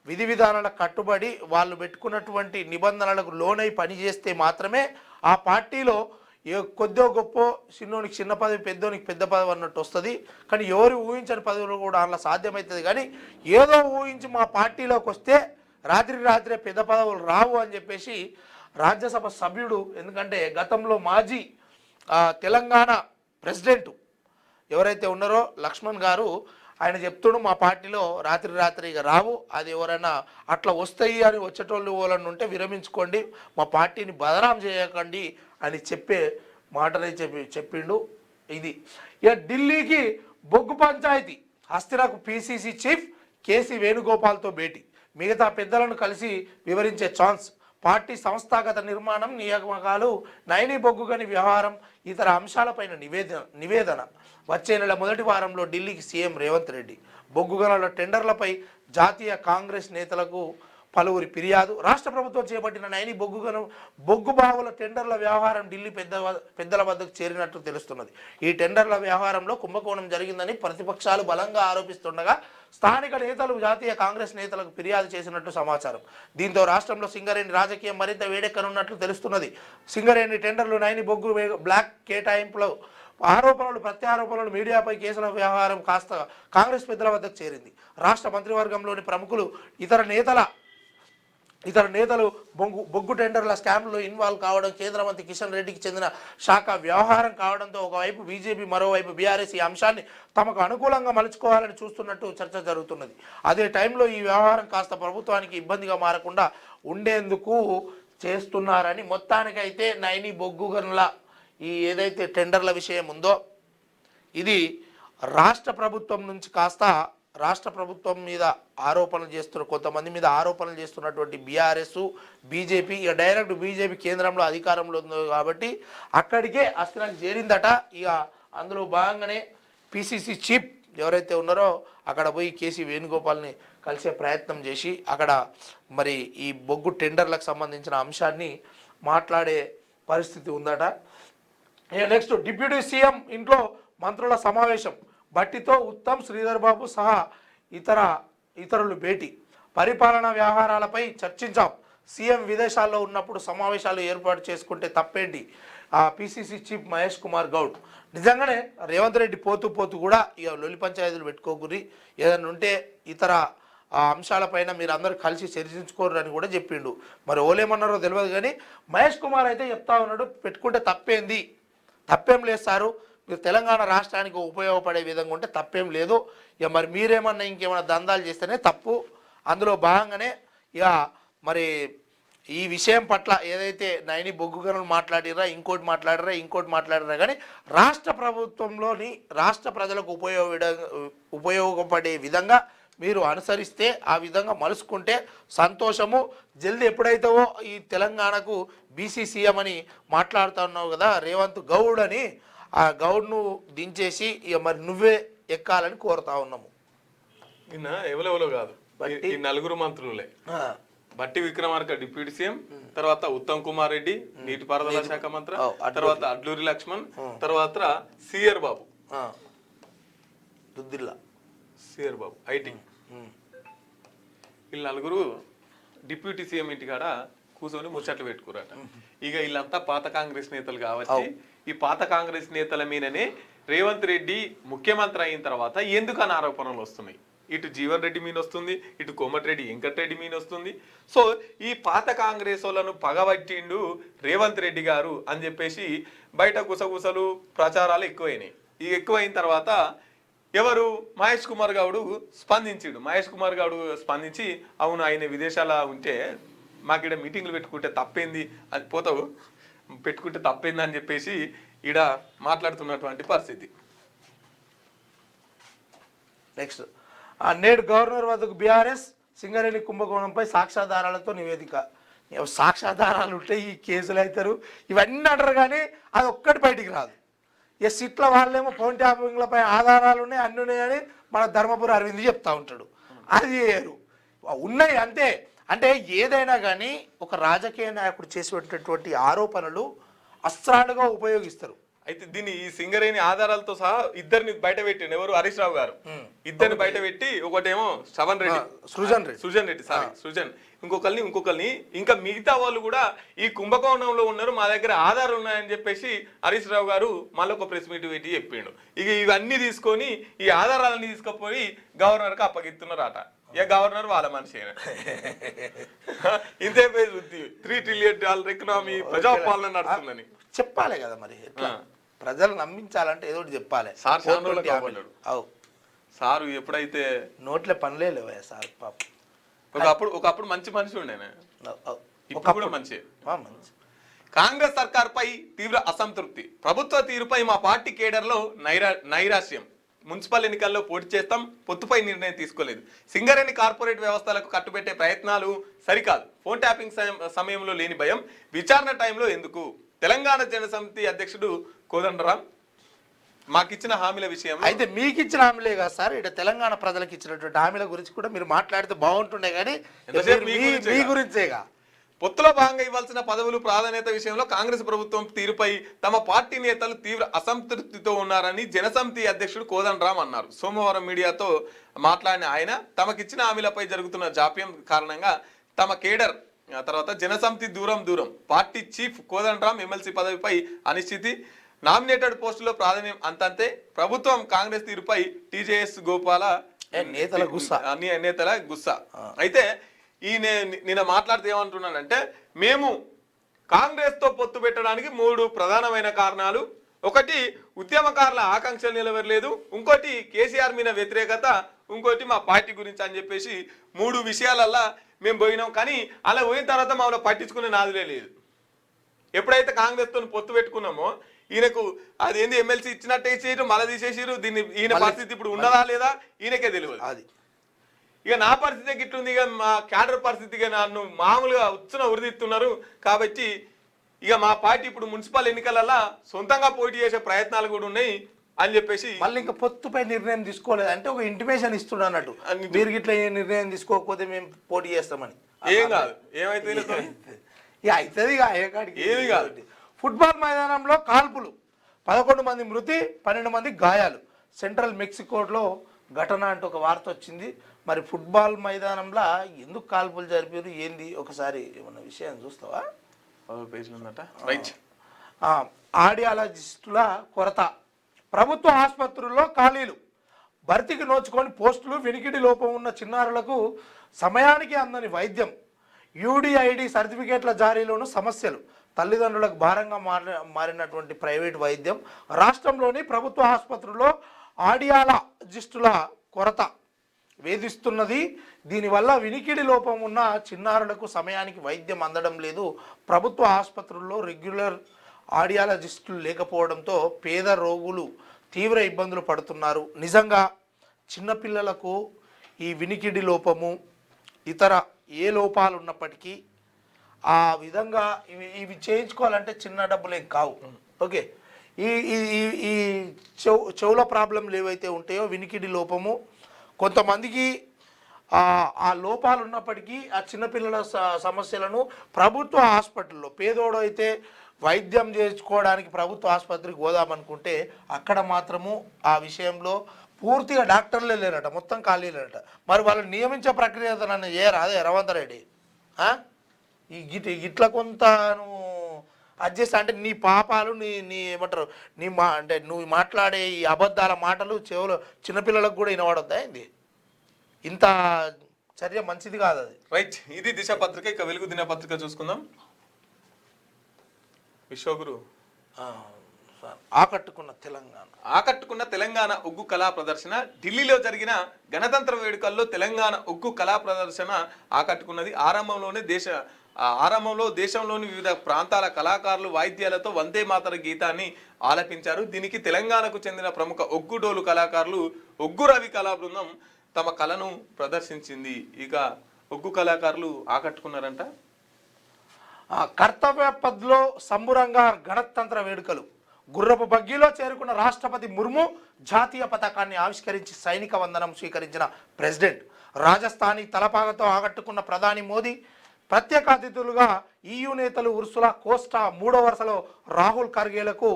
విధి విధానాలకు కట్టుబడి వాళ్ళు పెట్టుకున్నటువంటి నిబంధనలకు లోనై పనిచేస్తే మాత్రమే ఆ పార్టీలో కొద్దో గొప్ప చిన్నోనికి చిన్న పదవి పెద్దోనికి పెద్ద పదవి అన్నట్టు వస్తుంది. కానీ ఎవరు ఊహించని పదవులు కూడా అలా సాధ్యమవుతుంది. కానీ ఏదో ఊహించి మా పార్టీలోకి వస్తే రాత్రే పెద్ద పదవులు రావు అని చెప్పేసి రాజ్యసభ సభ్యుడు, ఎందుకంటే గతంలో మాజీ తెలంగాణ ప్రెసిడెంట్ ఎవరైతే ఉన్నారో లక్ష్మణ్ గారు, ఆయన చెప్తుడు మా పార్టీలో రాత్రి ఇక రావు, అది ఎవరైనా అట్లా వస్తాయి అని వచ్చేటోళ్ళు వాళ్ళని ఉంటే విరమించుకోండి, మా పార్టీని బదనాం చేయకండి అని చెప్పే మాటనే చెప్పిండు. ఇది ఇక ఢిల్లీకి బొగ్గు పంచాయతీ హస్తినాకు పిసిసి చీఫ్ కేసీ వేణుగోపాల్తో భేటీ. మిగతా పెద్దలను కలిసి వివరించే ఛాన్స్. పార్టీ సంస్థాగత నిర్మాణం, నియామకాలు, నైని బొగ్గుగని వ్యవహారం, ఇతర అంశాలపైన నివేదన. వచ్చే నెల మొదటి వారంలో ఢిల్లీకి సీఎం రేవంత్ రెడ్డి. బొగ్గు గనుల టెండర్లపై జాతీయ కాంగ్రెస్ నేతలకు పలువురి ఫిర్యాదు. రాష్ట్ర ప్రభుత్వం చేపట్టిన నైని బొగ్గు బావుల టెండర్ల వ్యవహారం ఢిల్లీ పెద్దల వద్దకు చేరినట్టు తెలుస్తున్నది. ఈ టెండర్ల వ్యవహారంలో కుంభకోణం జరిగిందని ప్రతిపక్షాలు బలంగా ఆరోపిస్తుండగా స్థానిక నేతలు జాతీయ కాంగ్రెస్ నేతలకు ఫిర్యాదు చేసినట్టు సమాచారం. దీంతో రాష్ట్రంలో సింగరేణి రాజకీయం మరింత వేడెక్కనున్నట్లు తెలుస్తున్నది. సింగరేణి టెండర్లు, నైని బొగ్గు బ్లాక్ కేటాయింపులు, ఆరోపణలు ప్రత్యారోపణలు, మీడియాపై కేసుల వ్యవహారం కాస్త కాంగ్రెస్ పెద్దల వద్దకు చేరింది. రాష్ట్ర మంత్రివర్గంలోని ప్రముఖులు ఇతర నేతలు బొగ్గు టెండర్ల స్కామ్లో ఇన్వాల్వ్ కావడం, కేంద్ర మంత్రి కిషన్ రెడ్డికి చెందిన శాఖ వ్యవహారం కావడంతో ఒకవైపు బీజేపీ, మరోవైపు బీఆర్ఎస్ ఈ అంశాన్ని తమకు అనుకూలంగా మలుచుకోవాలని చూస్తున్నట్టు చర్చ జరుగుతున్నది. అదే టైంలో ఈ వ్యవహారం కాస్త ప్రభుత్వానికి ఇబ్బందిగా మారకుండా ఉండేందుకు చేస్తున్నారని మొత్తానికైతే నైని బొగ్గు గనుల ఈ ఏదైతే టెండర్ల విషయం ఉందో ఇది రాష్ట్ర ప్రభుత్వం నుంచి కాస్త రాష్ట్ర ప్రభుత్వం మీద కొంతమంది మీద ఆరోపణలు చేస్తున్నటువంటి బీఆర్ఎస్, బీజేపీ, ఇక డైరెక్ట్ బీజేపీ కేంద్రంలో అధికారంలో ఉంది కాబట్టి అక్కడికే అస్త్రానికి చేరిందట. ఇక అందులో భాగంగానే పిసిసి చీఫ్ ఎవరైతే ఉన్నారో అక్కడ పోయి కేసీ వేణుగోపాల్ని కలిసే ప్రయత్నం చేసి అక్కడ మరి ఈ బొగ్గు టెండర్లకు సంబంధించిన అంశాన్ని మాట్లాడే పరిస్థితి ఉందట. నెక్స్ట్ డిప్యూటీ సీఎం ఇంట్లో మంత్రుల సమావేశం. భట్టితో ఉత్తమ్, శ్రీధర్ బాబు సహా ఇతరులు భేటీ. పరిపాలనా వ్యవహారాలపై చర్చించాం. సీఎం విదేశాల్లో ఉన్నప్పుడు సమావేశాలు ఏర్పాటు చేసుకుంటే తప్పేంటి? PCC chief Mahesh Kumar Goud. నిజంగానే రేవంత్ రెడ్డి పోతూ కూడా ఇక లొలి పంచాయతీలు పెట్టుకోకురి, ఏదైనా ఉంటే ఇతర అంశాలపైన మీరు అందరూ కలిసి చర్చించుకోరు అని కూడా చెప్పిండు. మరి ఓలేమన్నారో తెలియదు కానీ మహేష్ కుమార్ అయితే చెప్తా ఉన్నాడు, పెట్టుకుంటే తప్పేం లేదు సారు, మీరు తెలంగాణ రాష్ట్రానికి ఉపయోగపడే విధంగా ఉంటే తప్పేం లేదు. ఇక మరి మీరేమన్నా ఇంకేమైనా దందాలు చేస్తేనే తప్పు. అందులో భాగంగానే ఇక మరి ఈ విషయం పట్ల ఏదైతే నైని బొగ్గు గనులు మాట్లాడిరా, ఇంకోటి మాట్లాడిరా కానీ రాష్ట్ర ప్రభుత్వంలోని రాష్ట్ర ప్రజలకు ఉపయోగపడే విధంగా మీరు అనుసరిస్తే, ఆ విధంగా మలుసుకుంటే సంతోషము. జల్దీ ఎప్పుడైతావో ఈ తెలంగాణకు బీసీ సీఎం అని మాట్లాడుతున్నావు కదా రేవంత్ గౌడ్ అని, ఆ గౌడ్ను దించేసి ఇక మరి నువ్వే ఎక్కాలని కోరుతా ఉన్నాము. నిన్న ఎవరెవరో కాదు, ఈ నలుగురు మంత్రులే. బట్టి విక్రమార్క డిప్యూటీ సీఎం, తర్వాత ఉత్తమ్ కుమార్ రెడ్డి నీటిపారుదల శాఖ మంత్రి, తర్వాత అడ్లూరి లక్ష్మణ్, తర్వాత సిఆర్ బాబు ఐటీ. వీళ్ళు నలుగురు డిప్యూటీ సీఎం ఇంటికాడ కూర్చొని ముచ్చట్లు పెట్టుకురట. ఇక వీళ్ళంతా పాత కాంగ్రెస్ నేతలు కాబట్టి ఈ పాత కాంగ్రెస్ నేతల మీదనే రేవంత్ రెడ్డి ముఖ్యమంత్రి అయిన తర్వాత ఎందుకని ఆరోపణలు వస్తున్నాయి. ఇటు జీవన్ రెడ్డి మీన్ వస్తుంది, ఇటు కోమటిరెడ్డి వెంకటరెడ్డి మీన్ వస్తుంది. సో ఈ పాత కాంగ్రెస్ వాళ్ళను పగబట్టిండు రేవంత్ రెడ్డి గారు అని చెప్పేసి బయట గుసగుసలు ప్రచారాలు ఎక్కువైనాయి. ఈ ఎక్కువైన తర్వాత ఎవరు మహేష్ కుమార్ గౌడ్ స్పందించాడు. మహేష్ కుమార్ గౌడ్ స్పందించి అవును ఆయన విదేశాల ఉంటే మాకు ఇక్కడ మీటింగ్లు పెట్టుకుంటే తప్పేంది, అది పోతావు పెట్టుకుంటే తప్పేంది అని చెప్పేసి ఈడ మాట్లాడుతున్నటువంటి పరిస్థితి. నెక్స్ట్ నేడు గవర్నర్ వద్దకు బీఆర్ఎస్ సింగరేణి కుంభకోణంపై సాక్ష్యాధారాలతో నివేదిక. సాక్ష్యాధారాలు ఉంటే ఈ కేసులు అవుతారు ఇవన్నీ అంటారు, కానీ అది ఒక్కటి బయటికి రాదు. సిట్ల వాళ్ళేమో ఫోన్ ట్యాపింగ్లపై ఆధారాలు ఉన్నాయి, అన్నీ ఉన్నాయని మన ధర్మపురి అరవింద్ చెప్తా ఉంటాడు. అది వేరు ఉన్నాయి అంతే. అంటే ఏదైనా కానీ ఒక రాజకీయ నాయకుడు చేసేటటువంటి ఆరోపణలు అస్త్రాలుగా ఉపయోగిస్తారు. అయితే దీన్ని ఈ సింగరేణి ఆధారాలతో సహా ఇద్దరిని బయట పెట్టిండు. ఎవరు హరీష్ రావు గారు ఇద్దరిని బయట పెట్టి, ఒకటేమో సృజన్ రెడ్డి సృజన్, ఇంకొకరిని ఇంకా మిగతా వాళ్ళు కూడా ఈ కుంభకోణంలో ఉన్నారు, మా దగ్గర ఆధారాలు ఉన్నాయని చెప్పేసి హరీష్ రావు గారు మళ్ళీ ఒక ప్రెస్ మీట్ పెట్టి చెప్పిండు. ఇక ఇవన్నీ తీసుకొని ఈ ఆధారాలని తీసుకుపోయి గవర్నర్కి అప్పగిస్తున్నారట. ఇక గవర్నర్ వాళ్ళ మనిషి ఇంతే 3 ట్రిలియన్ ఎకనామీ ప్రజాపాలన నడుస్తుందని చెప్పాలి కదా. మరి ఎట్లా ప్రజలు నమ్మించాలంటే ఏదో ఒకటి చెప్పాలి. సారు ఎప్పుడైతే నోట్లే పనులే లేవా సార్ పాప. ఒకప్పుడు మంచి మనిషి ఉండేనా, ఇప్పుడు కూడా మంచి. కాంగ్రెస్ సర్కార్పై తీవ్ర అసంతృప్తి, ప్రభుత్వ తీరుపై మా పార్టీ కేడర్లో నైరాశ్యం, మున్సిపల్ ఎన్నికల్లో పోటీ చేస్తాం, పొత్తుపై నిర్ణయం తీసుకోలేదు, సింగరేణి కార్పొరేట్ వ్యవస్థలకు కట్టుబెట్టే ప్రయత్నాలు సరికాదు, ఫోన్ ట్యాపింగ్ సమయంలో లేని భయం, విచారణ టైంలో ఎందుకు. తెలంగాణ జనసమితి అధ్యక్షుడు కోదండరాం మాకిచ్చిన హామీల విషయం. అయితే మీకు ఇచ్చిన హామీలే కదా సార్, ఇక్కడ తెలంగాణ ప్రజలకు ఇచ్చినటువంటి హామీల గురించి కూడా మీరు మాట్లాడితే బాగుంటుండే, కానీ మీ గురించేగా. పొత్తులో భాగంగా ఇవ్వాల్సిన పదవులు ప్రాధాన్యత విషయంలో కాంగ్రెస్ ప్రభుత్వం తీరుపై తమ పార్టీ నేతలు తీవ్ర అసంతృప్తితో ఉన్నారని జనసమితి అధ్యక్షుడు కోదండరాం అన్నారు. సోమవారం మీడియాతో మాట్లాడిన ఆయన తమకిచ్చిన హామీలపై జరుగుతున్న జాప్యం కారణంగా తమ కేడర్ తర్వాత జనసమితి దూరం పార్టీ చీఫ్ కోదండరాం ఎమ్మెల్సీ పదవిపై అనిశ్చితి, నామినేటెడ్ పోస్టులో ప్రాధాన్యం అంతంతే, ప్రభుత్వం కాంగ్రెస్ తీరుపై టీజేఎస్ గోపాల నేతల గుస్సా. అయితే నిన్న మాట్లాడితే ఏమంటున్నానంటే, మేము కాంగ్రెస్ తో పొత్తు పెట్టడానికి 3 ప్రధానమైన కారణాలు. ఒకటి ఉద్యమకారుల ఆకాంక్షలు నిలవరలేదు, ఇంకోటి కేసీఆర్ మీద వ్యతిరేకత, ఇంకోటి మా పార్టీ గురించి అని చెప్పేసి 3 విషయాలల్లా మేము పోయినాం. కానీ అలా పోయిన తర్వాత మమ్మల్ని పట్టించుకునే నాదులే లేదు. ఎప్పుడైతే కాంగ్రెస్ తో పొత్తు పెట్టుకున్నామో ఈయనకు అదేంది ఎమ్మెల్సీ ఇచ్చినట్టే చేయడం మళ్ళీ తీసేసారు. దీన్ని ఈయన పరిస్థితి ఇప్పుడు ఉన్నదా లేదా ఈయనకే తెలియదు. అది ఇక నా పరిస్థితి గిట్లుంది, ఇక మా క్యాడర్ పరిస్థితిగా నన్ను మామూలుగా ఉచ్చున ఉరిదిస్తున్నారు. కాబట్టి ఇక మా పార్టీ ఇప్పుడు మున్సిపల్ ఎన్నికలలో సొంతంగా పోటీ చేసే ప్రయత్నాలు కూడా ఉన్నాయి అని చెప్పేసి మళ్ళీ ఇంకా పొత్తుపై నిర్ణయం తీసుకోలేదు అంటే ఒక ఇంటిమేషన్ ఇస్తున్నా అన్నట్టు. మీరు గిట్లా ఏ నిర్ణయం తీసుకోకపోతే మేము పోటీ చేస్తామని. ఏం కాదు, ఏమైతే ఇక అవుతుంది ఇక ఏమి కాదు. ఫుట్బాల్ మైదానంలో కాల్పులు, 11 మంది మృతి, 12 మంది గాయాలు. సెంట్రల్ మెక్సికోలో ఘటన అంటూ ఒక వార్త వచ్చింది. మరి ఫుట్బాల్ మైదానంలో ఎందుకు కాల్పులు జరిపారు ఏంది, ఒకసారి ఏమన్నా విషయం చూస్తావా? ఆడియాలజిస్టుల కొరత, ప్రభుత్వ ఆసుపత్రుల్లో ఖాళీలు, భర్తీకి నోచుకొని పోస్టులు, వినికిడి లోపం ఉన్న చిన్నారులకు సమయానికి అందని వైద్యం, యూడిఐడి సర్టిఫికేట్ల జారీలోనూ సమస్యలు, తల్లిదండ్రులకు భారంగా మారినటువంటి ప్రైవేట్ వైద్యం, రాష్ట్రంలోని ప్రభుత్వ ఆసుపత్రుల్లో ఆడియాలజిస్టుల కొరత వేధిస్తున్నది. దీనివల్ల వినికిడి లోపం ఉన్న చిన్నారులకు సమయానికి వైద్యం అందడం లేదు. ప్రభుత్వ ఆసుపత్రుల్లో రెగ్యులర్ ఆడియాలజిస్టులు లేకపోవడంతో పేద రోగులు తీవ్ర ఇబ్బందులు పడుతున్నారు. నిజంగా చిన్నపిల్లలకు ఈ వినికిడి లోపము ఇతర ఏ లోపాలు ఉన్నప్పటికీ ఆ విధంగా ఇవి చేయించుకోవాలంటే చిన్న డబ్బులేం కావు. ఓకే, ఈ ఈ చెవుల ప్రాబ్లంలు ఏవైతే ఉంటాయో వినికిడి లోపము కొంతమందికి ఆ లోపాలు ఉన్నప్పటికీ ఆ చిన్నపిల్లల సమస్యలను ప్రభుత్వ హాస్పిటల్లో పేదోడు అయితే వైద్యం చేయించుకోవడానికి ప్రభుత్వ ఆసుపత్రికి పోదామనుకుంటే అక్కడ మాత్రము ఆ విషయంలో పూర్తిగా డాక్టర్లే లేరట, మొత్తం ఖాళీ లేరట. మరి వాళ్ళు నియమించే ప్రక్రియ నన్ను అదే రేవంత్ రెడ్డి ఈ గిట్ల కొంత నువ్వు అడ్జస్ట్ అంటే నీ పాపాలు నీ ఏమంటారు అంటే నువ్వు మాట్లాడే ఈ అబద్ధాల మాటలు చెవులు చిన్నపిల్లలకు కూడా వినబడొద్దా ఏంది? ఇంత చర్య మంచిది కాదు అది. రైట్, ఇది దిశ పత్రిక. ఇక వెలుగు దినపత్రిక చూసుకుందాం. విశ్వగురు ఆకట్టుకున్న తెలంగాణ ఉగ్గు కళా ప్రదర్శన. ఢిల్లీలో జరిగిన గణతంత్ర వేడుకల్లో తెలంగాణ ఉగ్గు కళా ప్రదర్శన ఆకట్టుకున్నది. ఆరంభంలో దేశంలోని వివిధ ప్రాంతాల కళాకారులు వాయిద్యాలతో వందే మాతర గీతాన్ని ఆలపించారు. దీనికి తెలంగాణకు చెందిన ప్రముఖ ఒగ్గు డోలు కళాకారులు ఒగ్గు రవి కళా బృందం తమ కళను ప్రదర్శించింది. ఇక ఒగ్గు కళాకారులు ఆకట్టుకున్నారంట. కర్తవ్య పథ్లో సంబురంగా గణతంత్ర వేడుకలు. గుర్రపు బగ్గీలో చేరుకున్న రాష్ట్రపతి ముర్ము జాతీయ పతాకాన్ని ఆవిష్కరించి సైనిక వందనం స్వీకరించిన ప్రెసిడెంట్. రాజస్థానీ తలపాగతో ఆకట్టుకున్న ప్రధాని మోదీ. ప్రత్యేక అతిథులుగా EU నేతలు ఉర్సులా కోస్టా. 3వ వరుసలో రాహుల్ ఖర్గేలకు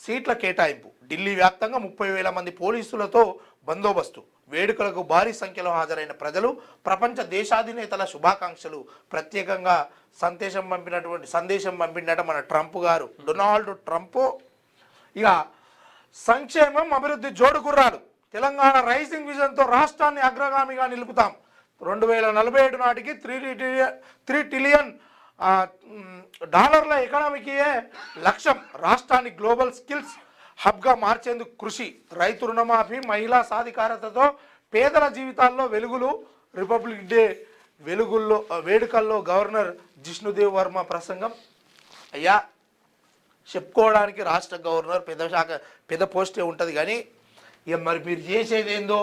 సీట్ల కేటాయింపు. ఢిల్లీ వ్యాప్తంగా 30,000 మంది పోలీసులతో బందోబస్తు. వేడుకలకు భారీ సంఖ్యలో హాజరైన ప్రజలు. ప్రపంచ దేశాధినేతల శుభాకాంక్షలు. ప్రత్యేకంగా సందేశం పంపినట మన ట్రంప్ గారు, డొనాల్డ్ ట్రంప్. ఇక సంక్షేమం అభివృద్ధి జోడు గుర్రాలు. తెలంగాణ రైజింగ్ విజన్తో రాష్ట్రాన్ని అగ్రగామిగా నిలుపుతాం. 2047 నాటికి $3 ట్రిలియన్ ఎకానమీకే లక్ష్యం. రాష్ట్రాన్ని గ్లోబల్ స్కిల్స్ హబ్గా మార్చేందుకు కృషి. రైతు రుణమాఫీ, మహిళా సాధికారతతో పేదల జీవితాల్లో వెలుగులు. రిపబ్లిక్ డే వేడుకల్లో గవర్నర్ జిష్ణుదేవ్ వర్మ ప్రసంగం. అయ్యా, చెప్పుకోవడానికి రాష్ట్ర గవర్నర్ పెద్ద పోస్టే ఉంటుంది, కానీ ఇక మరి మీరు చేసేది ఏందో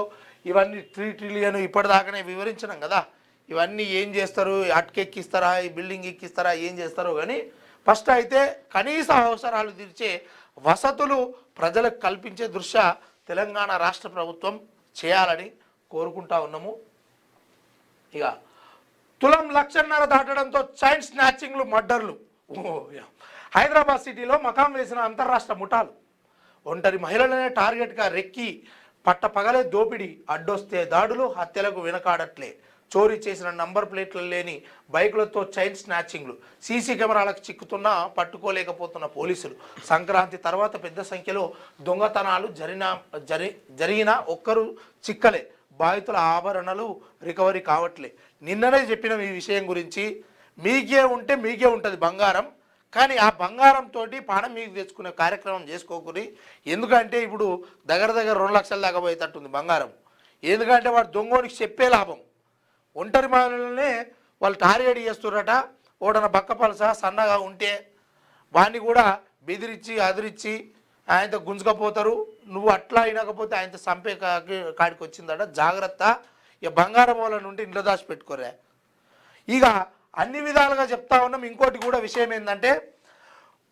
ఇవన్నీ 3 ట్రిలియన్ ఇప్పటిదాకానే వివరించినాం కదా. ఇవన్నీ ఏం చేస్తారు? అట్కెక్కిస్తారా, ఈ బిల్డింగ్ ఎక్కిస్తారా, ఏం చేస్తారో కానీ ఫస్ట్ అయితే కనీస అవసరాలు తీర్చే వసతులు ప్రజలకు కల్పించే దృష్ట్యా తెలంగాణ రాష్ట్ర ప్రభుత్వం చేయాలని కోరుకుంటా ఉన్నాము. ఇక తులం 1.5 లక్ష దాటడంతో చైన్ స్నాచింగ్లు, మర్డర్లు. హైదరాబాద్ సిటీలో మకాం వేసిన అంతర్రాష్ట్ర ముఠాలు. ఒంటరి మహిళలనే టార్గెట్గా రెక్కి పట్టపగలే దోపిడీ. అడ్డొస్తే దాడులు, హత్యలకు వెనకాడట్లే. చోరీ చేసిన నంబర్ ప్లేట్లు లేని బైకులతో చైన్ స్నాచింగ్లు. సీసీ కెమెరాలకు చిక్కుతున్నా పట్టుకోలేకపోతున్న పోలీసులు. సంక్రాంతి తర్వాత పెద్ద సంఖ్యలో దొంగతనాలు జరిగినా ఒక్కరు చిక్కలే. బాధితుల ఆభరణలు రికవరీ కావట్లే. నిన్ననే చెప్పిన ఈ విషయం గురించి. మీకే ఉంటుంది బంగారం, కానీ ఆ బంగారంతో పానం మీకు తెచ్చుకునే కార్యక్రమం చేసుకోకూరి. ఎందుకంటే ఇప్పుడు దగ్గర 2 లక్షల దాకా పోయేటట్టుంది బంగారం. ఎందుకంటే వాడు దొంగోనికి చెప్పే లాభం. ఒంటరి మహిళలనే వాళ్ళు టార్గెట్ చేస్తున్నారట. ఓడన బక్కపలస సన్నగా ఉంటే వాడిని కూడా బెదిరించి అదిరించి ఆయనతో గుంజుకపోతారు. నువ్వు అట్లా అయినకపోతే ఆయనతో చంపే కాడికి వచ్చిందట. జాగ్రత్త. ఇక బంగారం వాళ్ళ నుండి ఇంట్లో దాచి పెట్టుకోరా. ఇక అన్ని విధాలుగా చెప్తా ఉన్నాం. ఇంకోటి కూడా విషయం ఏంటంటే,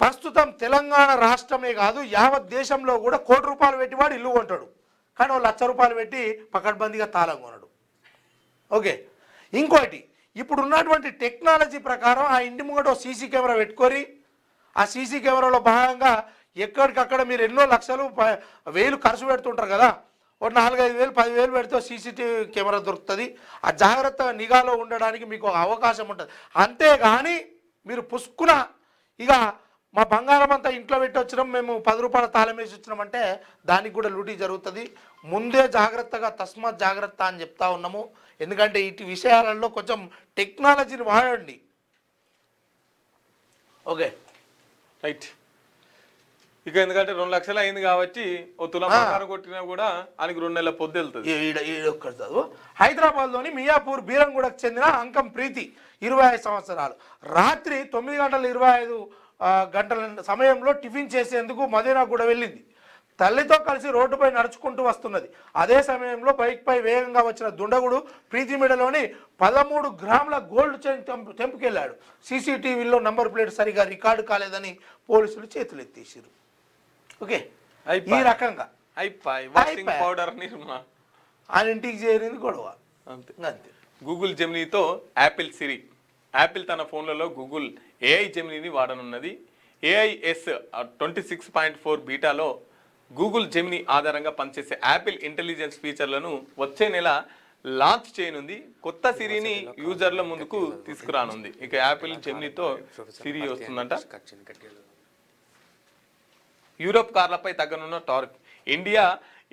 ప్రస్తుతం తెలంగాణ రాష్ట్రమే కాదు యావత్ దేశంలో కూడా ₹1 పెట్టి వాడు ఇల్లు కొంటాడు, కానీ వాళ్ళు ₹1,00,000 పెట్టి పకడ్బందీగా తాళం కొనడు. ఓకే, ఇంకోటి ఇప్పుడు ఉన్నటువంటి టెక్నాలజీ ప్రకారం ఆ ఇంటి ముంగట సీసీ కెమెరా పెట్టుకొని ఆ సీసీ కెమెరాలో భాగంగా ఎక్కడికక్కడ మీరు ఎన్నో లక్షలు వేలు ఖర్చు పెడుతుంటారు కదా. ఒక 4-5 వేలు 10,000 పెడితే సీసీటీవీ కెమెరా దొరుకుతుంది. ఆ జాగ్రత్తగా నిఘాలో ఉండడానికి మీకు ఒక అవకాశం ఉంటుంది. అంతేగాని మీరు పుసుకున ఇక మా బంగారం అంతా ఇంట్లో పెట్టి వచ్చినాం, మేము ₹10 తాళం వేసి వచ్చినామంటే దానికి కూడా లూటీ జరుగుతుంది. ముందే జాగ్రత్తగా తస్మాత్ జాగ్రత్త అని చెప్తా ఉన్నాము. ఎందుకంటే ఇటు విషయాలలో కొంచెం టెక్నాలజీని వాడండి. Okay, right. ఇక ఎందుకంటే 2 లక్షలు అయింది కాబట్టి ఓ తులం బంగారం కొట్టినా కూడా ఆయనకి 2 నెలల పొద్దు వెళ్తుంది. హైదరాబాద్లోని మియాపూర్ బీరంగూడకు చెందిన అంకం ప్రీతి 25 సంవత్సరాలు. రాత్రి 9:25 గంటల సమయంలో టిఫిన్ చేసేందుకు మదీనాగూడ వెళ్ళింది. తల్లితో కలిసి రోడ్డుపై నడుచుకుంటూ వస్తున్నది. అదే సమయంలో బైక్పై వేగంగా వచ్చిన దుండగుడు ప్రీతి మెడలోని 13 గ్రాముల గోల్డ్ చైన్ తెంపుకెళ్లాడు. సీసీటీవీలో నంబర్ ప్లేట్ సరిగా రికార్డు కాలేదని పోలీసులు చేతులెత్తేసారు. ఓకే, ఈ రకంగా ఆయన ఇంటికి చేరింది గొడవ అంతే. గూగుల్ జెమినీతో యాపిల్ సిరి. యాపిల్ తన ఫోన్లలో గూగుల్ AI జెమినీని వాడనున్నది. AIS 26.4 బీటాలో గూగుల్ జెమినీ ఆధారంగా పనిచేసే యాపిల్ ఇంటెలిజెన్స్ ఫీచర్లను వచ్చే నెల లాంచ్ చేయనుంది. కొత్త సిరిని యూజర్ల ముందుకు తీసుకురానుంది. ఇక యాపిల్ జెమినీతో సిరి వస్తుందంట. యూరోప్ కార్లపై తగ్గనున్న tariff. India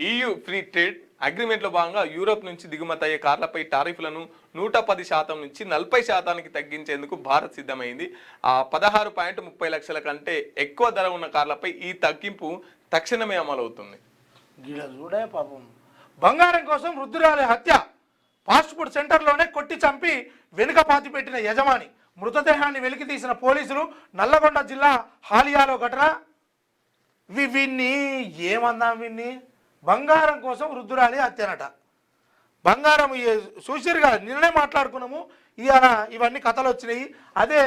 EU free trade అగ్రిమెంట్లో భాగంగా యూరోప్ నుంచి దిగుమతి అయ్యే కార్లపై టారిఫ్లను 110% నుంచి 40%కి తగ్గించేందుకు భారత్ సిద్ధమైంది. ఆ 16.30 లక్షల కంటే ఎక్కువ ధర ఉన్న కార్లపై ఈ తగ్గింపు తక్షణమే అమలవుతుంది. చూడే పాపం బంగారం కోసం వృద్ధురాలి హత్య, ఫాస్ట్ ఫుడ్ సెంటర్లోనే కొట్టి చంపి వెనుక పాతి పెట్టిన యజమాని, మృతదేహాన్ని వెలికి తీసిన పోలీసులు. నల్లగొండ జిల్లా హాలియాలో ఘటన. వీన్ని ఏమందాం, వీన్ని బంగారం కోసం వృద్ధురాలి హత్యనట. బంగారం చూసిరుగా నిన్ననే మాట్లాడుకున్నాము, ఇవాళ ఇవన్నీ కథలు వచ్చినాయి. అదే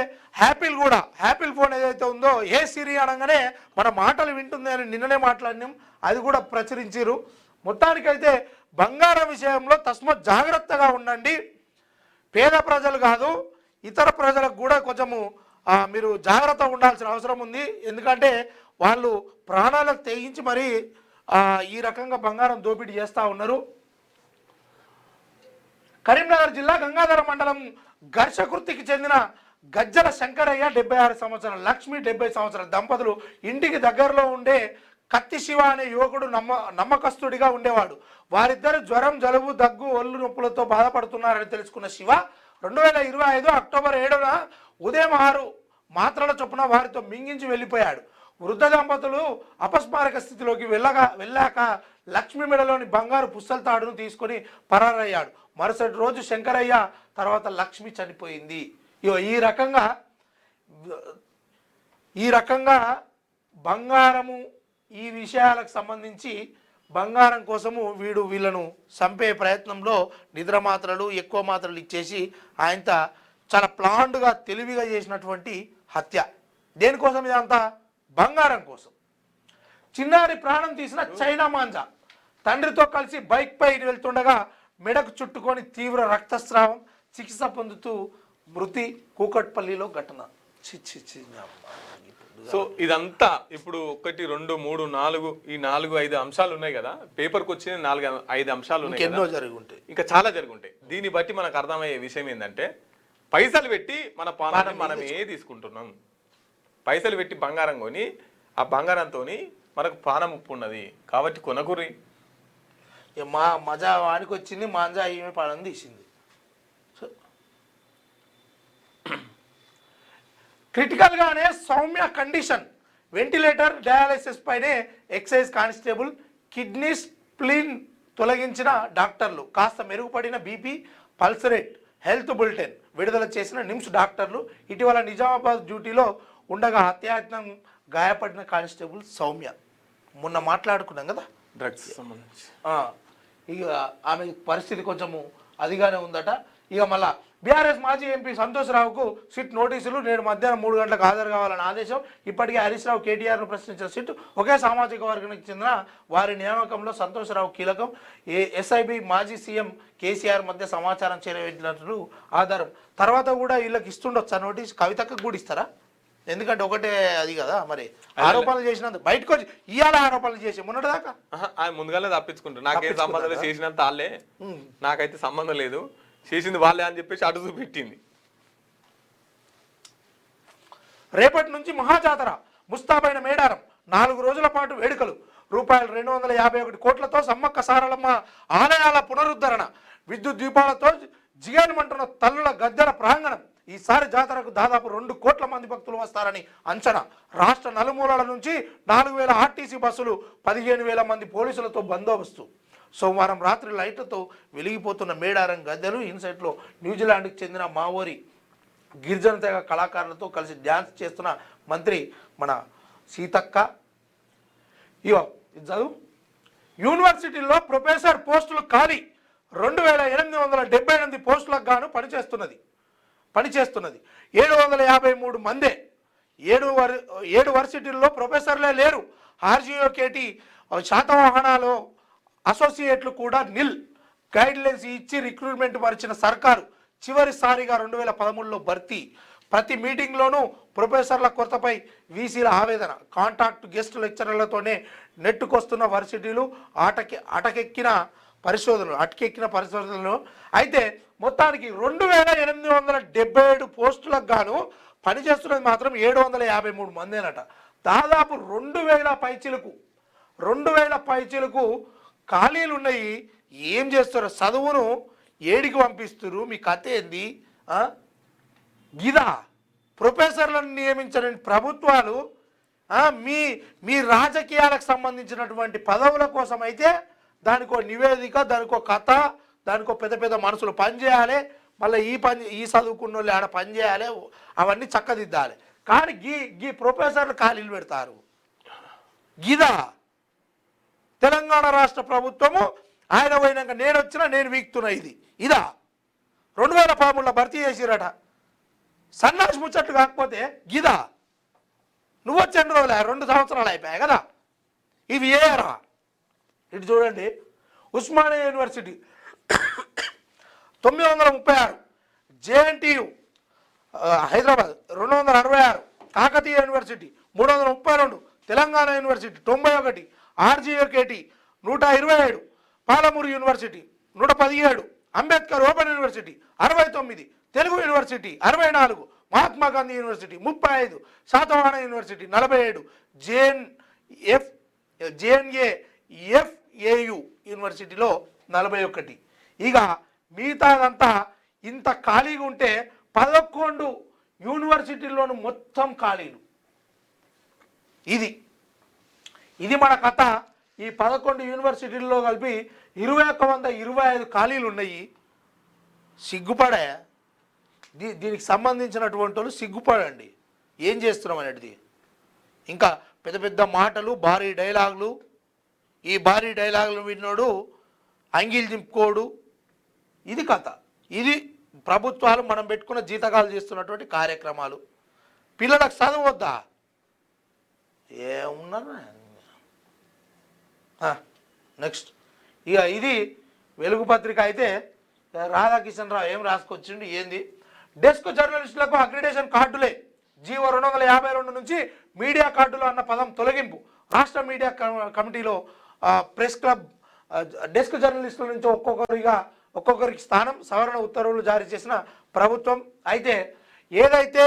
యాపిల్ కూడా, యాపిల్ ఫోన్ ఏదైతే ఉందో ఏ సిరి అనగానే మన మాటలు వింటుంది అని నిన్ననే మాట్లాడినాం, అది కూడా ప్రచురించారు. మొత్తానికైతే బంగారం విషయంలో తస్మాత్ జాగ్రత్తగా ఉండండి. పేద ప్రజలు కాదు, ఇతర ప్రజలకు కూడా కొంచెము మీరు జాగ్రత్తగా ఉండాల్సిన అవసరం ఉంది. ఎందుకంటే వాళ్ళు ప్రాణాలకు తెగించి మరి ఈ రకంగా బంగారం దోపిడీ చేస్తూ ఉన్నారు. కరీంనగర్ జిల్లా గంగాధర మండలం ఘర్షకృతికి చెందిన గజ్జల శంకరయ్య 76 సంవత్సరాలు, లక్ష్మి 70 సంవత్సరాల దంపతులు ఇంటికి దగ్గరలో ఉండే కత్తి శివ అనే యువకుడు నమ్మకస్తుడిగా ఉండేవాడు. వారిద్దరు జ్వరం, జలుబు, దగ్గు, ఒళ్ళు నొప్పులతో బాధపడుతున్నారని తెలుసుకున్న శివ 2025 అక్టోబర్ 7న ఉదయం 6 మాత్రల చొప్పున వారితో మింగించి వెళ్ళిపోయాడు. వృద్ధ దంపతులు అపస్మారక స్థితిలోకి వెళ్ళాక లక్ష్మి మెడలోని బంగారు పుస్తల తాడును తీసుకొని పరారయ్యాడు. మరుసటి రోజు శంకరయ్య, తర్వాత లక్ష్మి చనిపోయింది. ఈ రకంగా బంగారము ఈ విషయాలకు సంబంధించి బంగారం కోసము వీళ్ళను చంపే ప్రయత్నంలో నిద్ర మాత్రలు, ఎక్కువ మాత్రలు ఇచ్చేసి ఆయన చాలా ప్లాన్డ్గా తెలివిగా చేసినటువంటి హత్య. దేనికోసం ఇదంతా? బంగారం కోసం. చిన్నారి ప్రాణం తీసిన చైనా మాంజా తండ్రితో కలిసి బైక్పై వెళ్తుండగా మెడకు చుట్టుకొని తీవ్ర రక్తస్రావం, చికిత్స పొందుతూ మృతి. కూకట్పల్లిలో ఘటన. సో ఇదంతా ఇప్పుడు 1, 2, 3, 4 ఈ 4-5 అంశాలు ఉన్నాయి కదా, పేపర్కి వచ్చిన 4-5 అంశాలు ఉన్నాయి, ఎన్నో జరిగి ఉంటాయి, ఇంకా చాలా జరుగుంటాయి. దీన్ని బట్టి మనకు అర్థమయ్యే విషయం ఏంటంటే పైసలు పెట్టి మన పానాన్ని మనమే తీసుకుంటున్నాం. పైసలు పెట్టి బంగారం కొని ఆ బంగారంతో మనకు ప్రాణం ముప్పు ఉన్నది కాబట్టి కొనకురి. మా మజా వానికి వచ్చింది, మాంజా ఏమి ప్రాణం తీసింది. క్రిటికల్గానే సౌమ్య కండిషన్, వెంటిలేటర్, డయాలసిస్ పైనే ఎక్సైజ్ కానిస్టేబుల్. కిడ్నీ స్ప్లీన్ తొలగించిన డాక్టర్లు, కాస్త మెరుగుపడిన BP, pulse rate, health bulletin విడుదల చేసిన నిమ్స్ డాక్టర్లు. ఇటీవల నిజామాబాద్ డ్యూటీలో ఉండగా హత్యాయత్నం, గాయపడిన కానిస్టేబుల్ సౌమ్య. మొన్న మాట్లాడుకున్నాం కదా డ్రగ్స్ సంబంధించి. ఇక ఆమె పరిస్థితి కొంచెము అదిగానే ఉందట. ఇక మళ్ళా బీఆర్ఎస్ మాజీ ఎంపీ సంతోష్ రావుకు సిట్ నోటీసులు. నేడు మధ్యాహ్నం 3 గంటలకు హాజరు కావాలని ఆదేశం. ఇప్పటికే హరీష్ రావు, కేటీఆర్ను ప్రశ్నించిన సిట్ ఒకే సామాజిక వర్గానికి చెందిన వారి నియామకంలో సంతోష్ రావు కీలకం. ఎస్ఐబి మాజీ సీఎం కేసీఆర్ మధ్య సమాచారం చేరవేసినట్లు ఆధారం. తర్వాత కూడా వీళ్ళకి ఇస్తుండొచ్చా నోటీస్? కవితకు కూడా ఇస్తారా? ఎందుకంటే ఒకటే అది కదా, మరి ఆరోపణలు చేసినందుకు బయటకు వచ్చి ఇవాళ ఆరోపణలు చేసి మొన్నటిదాకా ముందుగానే తప్పించుకుంటారు. నాకేం సంబంధం లేదు, చేసినంత వాళ్ళే, నాకైతే సంబంధం లేదు, చేసింది వాళ్ళే అని చెప్పేసి అటు చూపెట్టింది. రేపటి నుంచి మహాజాతర, ముస్తాబైన మేడారం, 4 రోజుల పాటు వేడుకలు. రూపాయలు 251 కోట్లతో సమ్మక్క సారలమ్మ ఆలయాల పునరుద్ధరణ. విద్యుత్ దీపాలతో జిగానమంటున్న తల్లుల గద్దెల ప్రాంగణం. ఈసారి జాతరకు దాదాపు 2 కోట్ల మంది భక్తులు వస్తారని అంచనా. రాష్ట్ర నలుమూలల నుంచి 4,000 ఆర్టీసీ బస్సులు, 15,000 మంది పోలీసులతో బందోబస్తు. సోమవారం రాత్రి లైట్లతో వెలిగిపోతున్న మేడారం గద్దెలు. ఇన్సైట్లో న్యూజిలాండ్కి చెందిన మావోరి గిరిజన తెగ కళాకారులతో కలిసి డ్యాన్స్ చేస్తున్న మంత్రి మన సీతక్క. ఇగో ఇది చదువు. యూనివర్సిటీల్లో ప్రొఫెసర్ పోస్టులు ఖాళీ. 2,878 పోస్టులకు గాను పనిచేస్తున్నది 753 మందే. 7 వర్సిటీల్లో ప్రొఫెసర్లే లేరు. ఆర్జీఓకేటీ శాతవాహనాలు అసోసియేట్లు కూడా నిల్. గైడ్లైన్స్ ఇచ్చి రిక్రూట్మెంట్ మరిచిన సర్కారు. చివరిసారిగా 2013లో భర్తీ. ప్రతి మీటింగ్లోనూ ప్రొఫెసర్ల కొరతపై వీసీల ఆవేదన. Contract guest లెక్చరర్లతోనే నెట్టుకొస్తున్న వర్సిటీలు. అటకెక్కిన పరిశోధనలు. అయితే మొత్తానికి 2,877 పోస్టులకు గాను పనిచేస్తున్నది మాత్రం 753 మందేనట. దాదాపు 2,000 పైచిలకు ఖాళీలు ఉన్నాయి, ఏం చేస్తారు? చదువును ఏడికి పంపిస్తారు? మీ కథ ఏంది? గిదా ప్రొఫెసర్లను నియమించిన ప్రభుత్వాలు మీ మీ రాజకీయాలకు సంబంధించినటువంటి పదవుల కోసం అయితే దానికో నివేదిక, దానికో కథ, దానికో పెద్ద పెద్ద మనుషులు పనిచేయాలి, మళ్ళీ ఈ చదువుకున్న వాళ్ళు ఆడ పనిచేయాలి, అవన్నీ చక్కదిద్దాలి. కానీ గీ ప్రొఫెసర్లు ఖాళీలు పెడతారు. గిదా తెలంగాణ రాష్ట్ర ప్రభుత్వము ఆయన పోయినాక నేను వచ్చినా నేను వీక్తున్నా. ఇదా 2013లో భర్తీ చేసిరట. సన్నాసి ముచ్చట్లు కాకపోతే గిదా నువ్వు వచ్చి ఎన్ని రోజులు 2 సంవత్సరాలు అయిపోయాయి కదా. ఇవి ఏరా ఇటు చూడండి. Osmania university 936, JNTU Hyderabad 266, Kakatiya university 332, Telangana university 91, ఆర్జీఏకేటి 127, Palamuru university 117, Ambedkar open university 69, Telugu university 64, Mahatma Gandhi university 35, Satavahana university 47, జేఎన్ఏఎఫ్ఏయు యూనివర్సిటీలో 41. ఇక మిగతాదంతా ఇంత ఖాళీగా ఉంటే 11 యూనివర్సిటీల్లోనూ మొత్తం ఖాళీలు. ఇది మన కథ. ఈ 11 యూనివర్సిటీల్లో కలిపి 2125 ఖాళీలు ఉన్నాయి. సిగ్గుపడే దీనికి సంబంధించినటువంటి వాళ్ళు సిగ్గుపడండి. ఏం చేస్తున్నాం అనేది. ఇంకా పెద్ద పెద్ద మాటలు, భారీ డైలాగులు. ఈ భారీ డైలాగులు విన్నోడు అంగీలు చింపుకోడు. ఇది కథ. ఇది ప్రభుత్వాలు మనం పెట్టుకున్న జీతకాలు చేస్తున్నటువంటి కార్యక్రమాలు. పిల్లలకు చదవద్దా? ఏమున్నా నెక్స్ట్. ఇక ఇది వెలుగు పత్రిక అయితే రాధాకిషన్ రావు ఏం రాసుకొచ్చిండు ఏంది? డెస్క్ జర్నలిస్టులకు అక్రిడేషన్ కార్డులే జీవో 252 నుంచి మీడియా కార్డులు అన్న పదం తొలగింపు. రాష్ట్ర మీడియా కమిటీలో ప్రెస్ క్లబ్ డెస్క్ జర్నలిస్టుల నుంచి ఒక్కొక్కరికి స్థానం సవరణ ఉత్తర్వులు జారీ చేసిన ప్రభుత్వం. అయితే ఏదైతే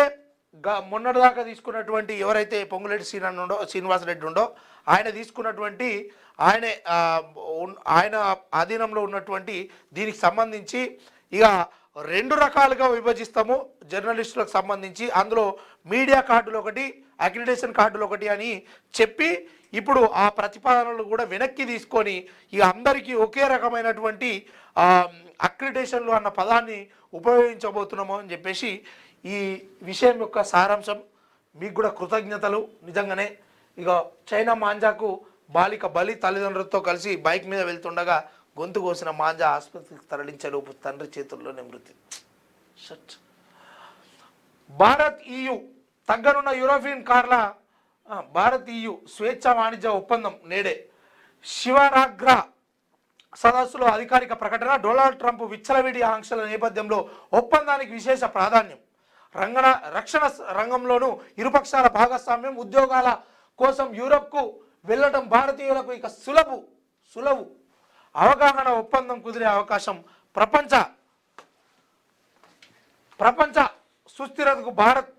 మొన్నటిదాకా తీసుకున్నటువంటి ఎవరైతే పొంగులేటి శ్రీనివాసరెడ్డి ఉండో ఆయన తీసుకున్నటువంటి ఆయన ఆధీనంలో ఉన్నటువంటి దీనికి సంబంధించి ఇక 2 రకాలుగా విభజిస్తాము జర్నలిస్టులకు సంబంధించి. అందులో మీడియా కార్డులు ఒకటి, అక్రిడేషన్ కార్డులు ఒకటి అని చెప్పి ఇప్పుడు ఆ ప్రతిపాదనలు కూడా వెనక్కి తీసుకొని ఇక అందరికీ ఒకే రకమైనటువంటి అక్రిడేషన్లు అన్న పదాన్ని ఉపయోగించబోతున్నాము అని చెప్పేసి ఈ విషయం యొక్క సారాంశం. మీకు కూడా కృతజ్ఞతలు. నిజంగానే ఇక చైనా మాంజాకు బాలిక బలి తల్లిదండ్రులతో కలిసి బైక్ మీద వెళ్తుండగా గొంతు కోసిన మాంజా ఆసుపత్రికి తరలించేలోపు తండ్రి చేతుల్లోనే మృతి. భారత్ EU తగ్గనున్న యూరోపియన్ కార్ల భారత్ EU స్వేచ్ఛ వాణిజ్య ఒప్పందం నేడే. శివరాగ్ర సదస్సులో అధికారిక ప్రకటన. డొనాల్డ్ ట్రంప్ విచ్చలవిడి ఆంక్షల నేపథ్యంలో ఒప్పందానికి విశేష ప్రాధాన్యం. రక్షణ రంగంలోనూ ఇరుపక్షాల భాగస్వామ్యం. ఉద్యోగాల కోసం యూరప్కు వెళ్ళటం భారతీయులకు ఇక సులభు అవగాహన ఒప్పందం కుదిరే అవకాశం. ప్రపంచ సుస్థిరతకు భారత్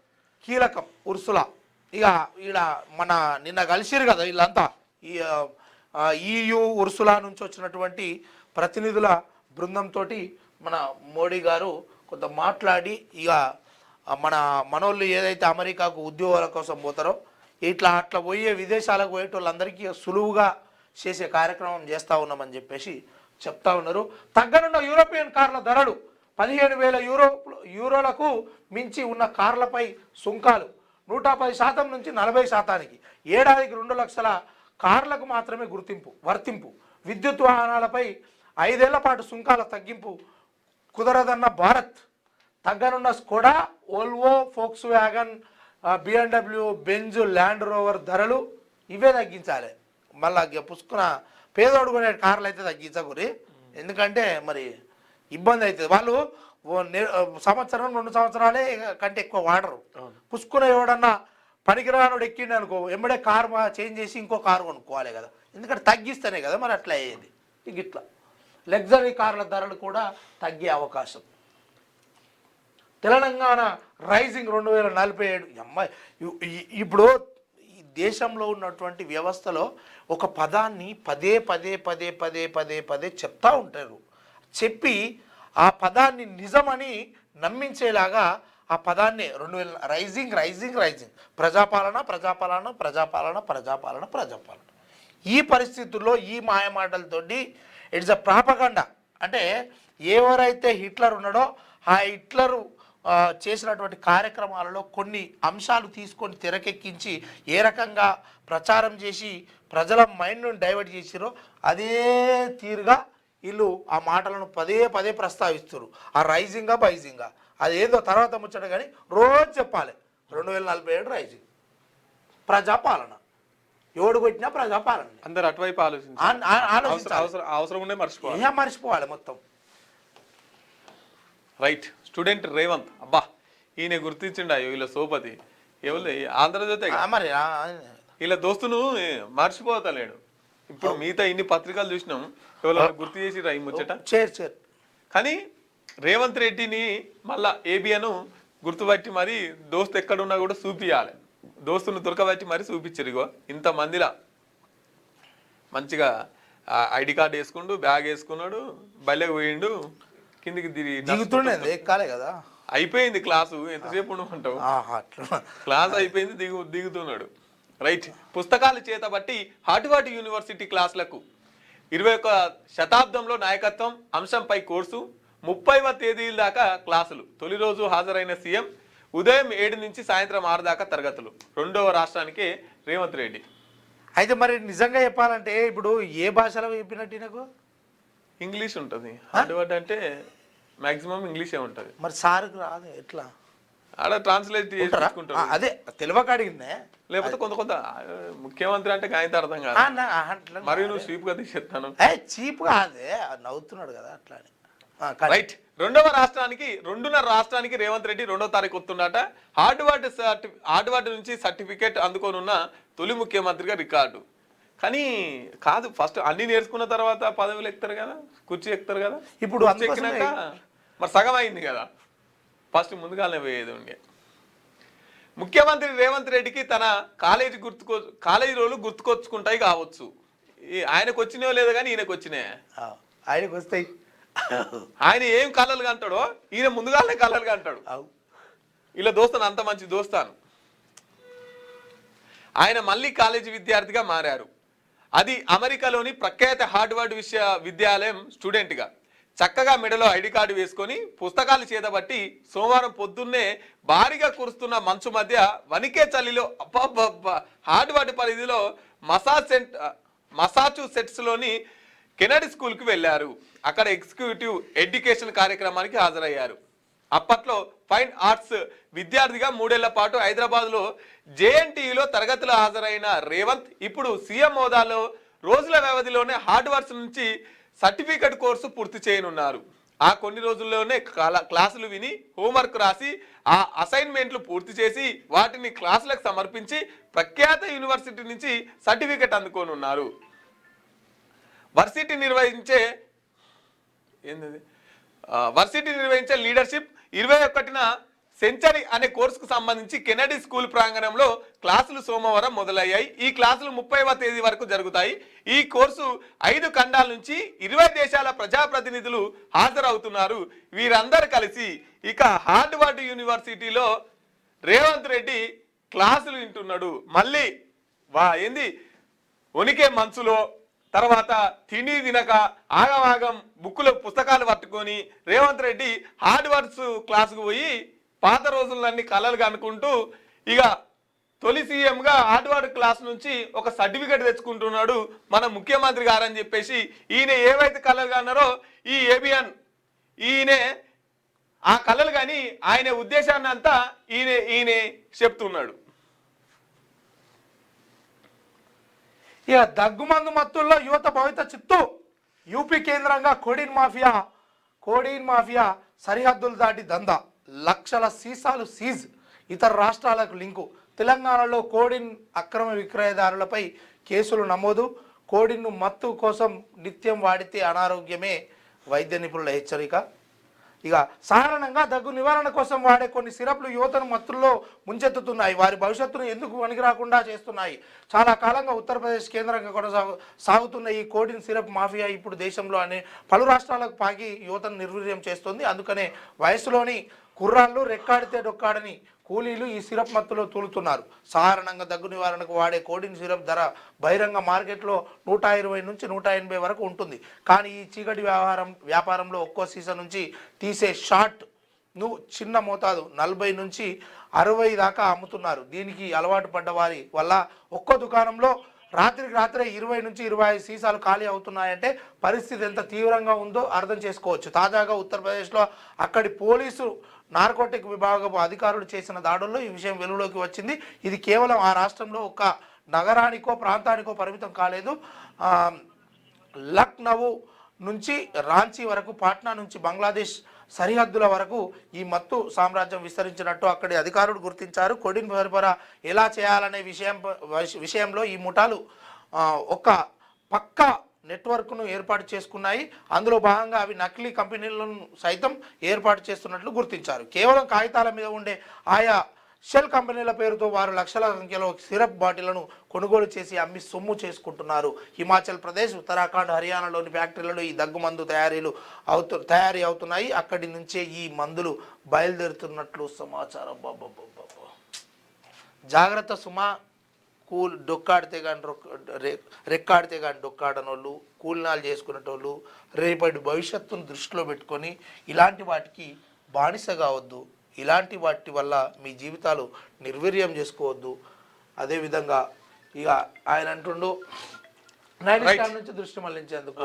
కీలకం. ఉర్సులా ఇక ఈడ మన నిన్న కలిసిరు కదా వీళ్ళంతా EU ఉర్సులా నుంచి వచ్చినటువంటి ప్రతినిధుల బృందంతో మన మోడీ గారు కొంత మాట్లాడి ఇక మనోళ్ళు ఏదైతే అమెరికాకు ఉద్యోగాల కోసం పోతారో అట్లా పోయే విదేశాలకు పోయే వాళ్ళందరికీ సులువుగా చేసే కార్యక్రమం చేస్తూ ఉన్నామని చెప్పేసి చెప్తా ఉన్నారు. తగ్గనున్న యూరోపియన్ కార్ల ధరలు 15,000 యూరోలకు మించి ఉన్న కార్లపై సుంకాలు 110% నుంచి 40%. ఏడాదికి 2 లక్షల కార్లకు మాత్రమే వర్తింపు. విద్యుత్ వాహనాలపై 5 ఏళ్ల పాటు సుంకాల తగ్గింపు కుదరదన్న భారత్. తగ్గనున్న Skoda, Volvo, Volkswagen, BMW, Benz, Land Rover ధరలు ఇవే తగ్గించాలి. మళ్ళీ పుసుకున్న పేదోడు కొనే కార్లు అయితే తగ్గించకూరి. ఎందుకంటే మరి ఇబ్బంది అవుతుంది. వాళ్ళు సంవత్సరం 2 సంవత్సరాలే కంటే ఎక్కువ వాడరు. పుసుకున్న ఎవడన్నా పనికిరానుడు ఎక్కిండి అనుకో ఎంబడే కారు చేంజ్ చేసి ఇంకో కారు కొనుక్కోవాలి కదా. ఎందుకంటే తగ్గిస్తేనే కదా మరి అట్లా అయ్యేది. ఇట్లా లగ్జరీ కార్ల ధరలు కూడా తగ్గే అవకాశం. తెలంగాణ రైజింగ్ 2047. అమ్మాయి ఇప్పుడు దేశంలో ఉన్నటువంటి వ్యవస్థలో ఒక పదాన్ని పదే పదే పదే పదే పదే పదే చెప్తా ఉంటారు. చెప్పి ఆ పదాన్ని నిజమని నమ్మించేలాగా ఆ పదాన్ని 2000 రైజింగ్ రైజింగ్ రైజింగ్ ప్రజాపాలన ప్రజాపాలన ప్రజాపాలన ప్రజాపాలన ప్రజాపాలన. ఈ పరిస్థితుల్లో ఈ మాయమాటలతోటి ఇట్స్ అ ప్రాపగండా. అంటే ఎవరైతే హిట్లర్ ఉన్నాడో ఆ హిట్లరు చేసినటువంటి కార్యక్రమాలలో కొన్ని అంశాలు తీసుకొని తెరకెక్కించి ఏ రకంగా ప్రచారం చేసి ప్రజల మైండ్ను డైవర్ట్ చేసిరో అదే తీరుగా వీళ్ళు ఆ మాటలను పదే పదే ప్రస్తావిస్తారు. ఆ రైజింగా బైజింగా అదేందో తర్వాత ముచ్చట కానీ రోజు చెప్పాలి 2047 రైజింగ్ ప్రజాపాలన. ఎవడు కొట్టినా ప్రజాపాలన. అందరు అటువైపు ఆలోచించాలి. అవసరం ఉండే మర్చిపోవాలి మొత్తం. రైట్. స్టూడెంట్ రేవంత్ అబ్బా ఈయన గుర్తించిండు వీళ్ళ సోపతి ఎవరు ఆంధ్రజ్యోతి మరి వీళ్ళ దోస్తును మర్చిపోతలేడు. ఇప్పుడు మిగతా ఇన్ని పత్రికలు చూసినాం ఎవరు గుర్తు చేసి ఈ ముచ్చట చేరు. కానీ రేవంత్ రెడ్డిని మళ్ళా ఏబిఎను గుర్తుపట్టి మరి దోస్తు ఎక్కడున్నా కూడా చూపియాలి. దోస్తును దొరకబట్టి మరి చూపించారు. ఇగో ఇంతమందిలా మంచిగా ఐడి కార్డు వేసుకుండు, బ్యాగ్ వేసుకున్నాడు, బయటకు పోయిండు, కిందికి దిగుతుండే ఎక్కాలే కదా. అయిపోయింది క్లాసు, ఎంతసేపు ఉండమంటావు? క్లాస్ అయిపోయింది, దిగుతున్నాడు. రైట్. పుస్తకాలు చేతబట్టి హార్వర్డ్ యూనివర్సిటీ క్లాసులకు 21వ శతాబ్దంలో నాయకత్వం అంశంపై కోర్సు 30వ తేదీల దాకా క్లాసులు. తొలి రోజు హాజరైన సీఎం ఉదయం 7 నుంచి సాయంత్రం 6 దాకా తరగతులు. 2వ రాష్ట్రానికి రేవంత్ రెడ్డి. అయితే మరి నిజంగా చెప్పాలంటే ఇప్పుడు ఏ భాషలో చెప్పినట్టు నాకు ఇంగ్లీష్ ఉంటుంది. హార్వర్డ్ అంటే మాక్సిమం ఇంగ్లీషే ఉంటుంది. మరి సార్కి రాదు ఎట్లా? ఆడ ట్రాన్స్లేట్ చేసుకుంటారు. అదే తెలియక అడిగిందే. లేకపోతే కొంత ముఖ్యమంత్రి అంటే గాయత అర్థం కాదు. మరి నువ్వు చీప్ గా తీసేస్తాను. చీప్ కాదే, నవ్వుతున్నాడు కదా అట్లా. రైట్. 2వ రాష్ట్రానికి 2.5 రాష్ట్రానికి రేవంత్ రెడ్డి 2వ తారీఖు వస్తుండట. హార్వర్డ్ నుంచి సర్టిఫికేట్ అందుకోనున్న తొలి ముఖ్యమంత్రిగా రికార్డు. కానీ కాదు, ఫస్ట్ అన్ని నేర్చుకున్న తర్వాత పదవులు ఎక్కుతారు కదా, కుర్చీ ఎక్కుతారు కదా. ఇప్పుడు ఎక్కినాక మరి సగం అయింది కదా, ఫస్ట్ ముందుగానే పోయేది ఉండే. ముఖ్యమంత్రి రేవంత్ రెడ్డికి తన కాలేజీ రోజులు గుర్తుకొచ్చుకుంటాయి కావచ్చు. ఆయనకు వచ్చినాయో లేదో కానీ ఈయనకు వచ్చినాయి. ఆయనకు వస్తాయి. ఆయన ఏం కలలుగా అంటాడో ఈయన ముందుగానే కలలుగా అంటాడు. ఇలా దోస్తాను, అంత మంచి దోస్తాను. ఆయన మళ్ళీ కాలేజీ విద్యార్థిగా మారారు. అది అమెరికాలోని ప్రఖ్యాత హార్వర్డ్ విశ్వవిద్యాలయం స్టూడెంట్గా. చక్కగా మెడలో ఐడి కార్డు వేసుకొని పుస్తకాలు చేతబట్టి సోమవారం పొద్దున్నే భారీగా కురుస్తున్న మంచు మధ్య వణికే చలిలో హార్వర్డ్ పరిధిలో మసాచ్యూసెట్స్లోని కెనడీ స్కూల్కి వెళ్ళారు. అక్కడ ఎగ్జిక్యూటివ్ ఎడ్యుకేషన్ కార్యక్రమానికి హాజరయ్యారు. అప్పట్లో ఫైన్ ఆర్ట్స్ విద్యార్థిగా 3 ఏళ్ల పాటు హైదరాబాద్లో జేఎన్టీయూలో తరగతులు హాజరైన రేవంత్ ఇప్పుడు సీఎం హోదాలో రోజుల వ్యవధిలోనే హార్వర్డ్ నుంచి సర్టిఫికెట్ కోర్సు పూర్తి చేయనున్నారు. ఆ కొన్ని రోజుల్లోనే క్లాసులు విని హోంవర్క్ రాసి ఆ అసైన్మెంట్లు పూర్తి చేసి వాటిని క్లాసులకు సమర్పించి ప్రఖ్యాత యూనివర్సిటీ నుంచి సర్టిఫికెట్ అందుకోనున్నారు. వర్సిటీ నిర్వహించే లీడర్షిప్ 21న సెంచరీ అనే కోర్సుకు సంబంధించి కెనడీ స్కూల్ ప్రాంగణంలో క్లాసులు సోమవారం మొదలయ్యాయి. ఈ క్లాసులు 30వ తేదీ వరకు జరుగుతాయి. ఈ కోర్సు 5 ఖండాల నుంచి 20 దేశాల ప్రజాప్రతినిధులు హాజరవుతున్నారు. వీరందరూ కలిసి ఇక హార్వర్డ్ యూనివర్సిటీలో రేవంత్ రెడ్డి క్లాసులు వింటున్నాడు. మళ్ళీ ఏంది వణికే మంచులో, తర్వాత తిండి తినక ఆగమాగం బుక్కులో పుస్తకాలు పట్టుకొని రేవంత్ రెడ్డి హార్వర్డ్స్ క్లాసుకు పోయి పాత రోజులన్నీ కలలుగా అనుకుంటూ ఇక తొలి సీఎంగా హార్వర్డ్ క్లాస్ నుంచి ఒక సర్టిఫికెట్ తెచ్చుకుంటున్నాడు మన ముఖ్యమంత్రి గారని చెప్పేసి ఈయన ఏవైతే కలలుగా అన్నారో ఈ ఏబిఎన్ ఈయనే ఆ కలలు కానీ ఆయన ఉద్దేశాన్ని అంతా ఈయన చెప్తున్నాడు. ఇక దగ్గుమందు మత్తుల్లో యువత భవిత చిత్తు. యూపీ కేంద్రంగా కోడిన్ మాఫియా సరిహద్దులు దాటి దందా, లక్షల సీసాలు సీజ్, ఇతర రాష్ట్రాలకు లింకు. తెలంగాణలో కోడిన్ అక్రమ విక్రయదారులపై కేసులు నమోదు. కోడిన్ను మత్తు కోసం నిత్యం వాడితే అనారోగ్యమే వైద్య నిపుణుల హెచ్చరిక. ఇక సాధారణంగా దగ్గు నివారణ కోసం వాడే కొన్ని సిరప్లు యువతను మత్తుల్లో ముంచెత్తుతున్నాయి. వారి భవిష్యత్తును ఎందుకు వనికి రాకుండా చేస్తున్నాయి. చాలా కాలంగా ఉత్తరప్రదేశ్ కేంద్రంగా సాగుతున్న ఈ కోడిన్ సిరప్ మాఫియా ఇప్పుడు దేశంలో పలు రాష్ట్రాలకు పాకి యువతను నిర్వీర్యం చేస్తుంది. అందుకనే వయసులోని కుర్రాళ్ళు రెక్కాడితే డొక్కాడని కూలీలు ఈ సిరప్ మత్తులో తూలుతున్నారు. సాధారణంగా దగ్గు నివారణకు వాడే కోడిన్ సిరప్ ధర బహిరంగ మార్కెట్లో 120 నుంచి 180 వరకు ఉంటుంది. కానీ ఈ చీకటి వ్యాపారంలో ఒక్కో సీజన్ నుంచి తీసే షాట్ను చిన్న మోతాదు 40 నుంచి 60 దాకా అమ్ముతున్నారు. దీనికి అలవాటు పడ్డ వారి వల్ల ఒక్కో దుకాణంలో రాత్రికి రాత్రే 20 నుంచి 25 సీసాలు ఖాళీ అవుతున్నాయంటే పరిస్థితి ఎంత తీవ్రంగా ఉందో అర్థం చేసుకోవచ్చు. తాజాగా ఉత్తరప్రదేశ్లో అక్కడి పోలీసు నార్కోటిక్ విభాగపు అధికారులు చేసిన దాడుల్లో ఈ విషయం వెలుగులోకి వచ్చింది. ఇది కేవలం ఆ రాష్ట్రంలో ఒక నగరానికో ప్రాంతానికో పరిమితం కాలేదు. లక్నో నుంచి రాంచీ వరకు, పాట్నా నుంచి బంగ్లాదేశ్ సరిహద్దుల వరకు ఈ మత్తు సామ్రాజ్యం విస్తరించినట్టు అక్కడి అధికారులు గుర్తించారు. కోడిన్ సరఫరా ఎలా చేయాలనే విషయంలో ఈ ముఠాలు ఒక పక్కా నెట్వర్క్ను ఏర్పాటు చేసుకున్నాయి. అందులో భాగంగా అవి నకిలీ కంపెనీలను సైతం ఏర్పాటు చేస్తున్నట్లు గుర్తించారు. కేవలం కాగితాల మీద ఉండే ఆయా షెల్ కంపెనీల పేరుతో వారు లక్షల సంఖ్యలో సిరప్ బాటిళ్లను కొనుగోలు చేసి అమ్మి సొమ్ము చేసుకుంటున్నారు. హిమాచల్ ప్రదేశ్, ఉత్తరాఖండ్, హర్యానాలోని ఫ్యాక్టరీలలో ఈ దగ్గు మందు తయారీ అవుతున్నాయి. అక్కడి నుంచే ఈ మందులు బయలుదేరుతున్నట్లు సమాచారం. జాగ్రత్త సుమా, డొక్కాడితే కానీ రెక్కాడితే కానీ డొక్కాడనోళ్ళు, కూలినాలు చేసుకునేటోళ్ళు రేపటి భవిష్యత్తును దృష్టిలో పెట్టుకొని ఇలాంటి వాటికి బానిస కావద్దు. ఇలాంటి వాటి వల్ల మీ జీవితాలు నిర్వీర్యం చేసుకోవద్దు. అదేవిధంగా ఇక ఆయన అంటుండు నుంచి దృష్టి మళ్లించేందుకు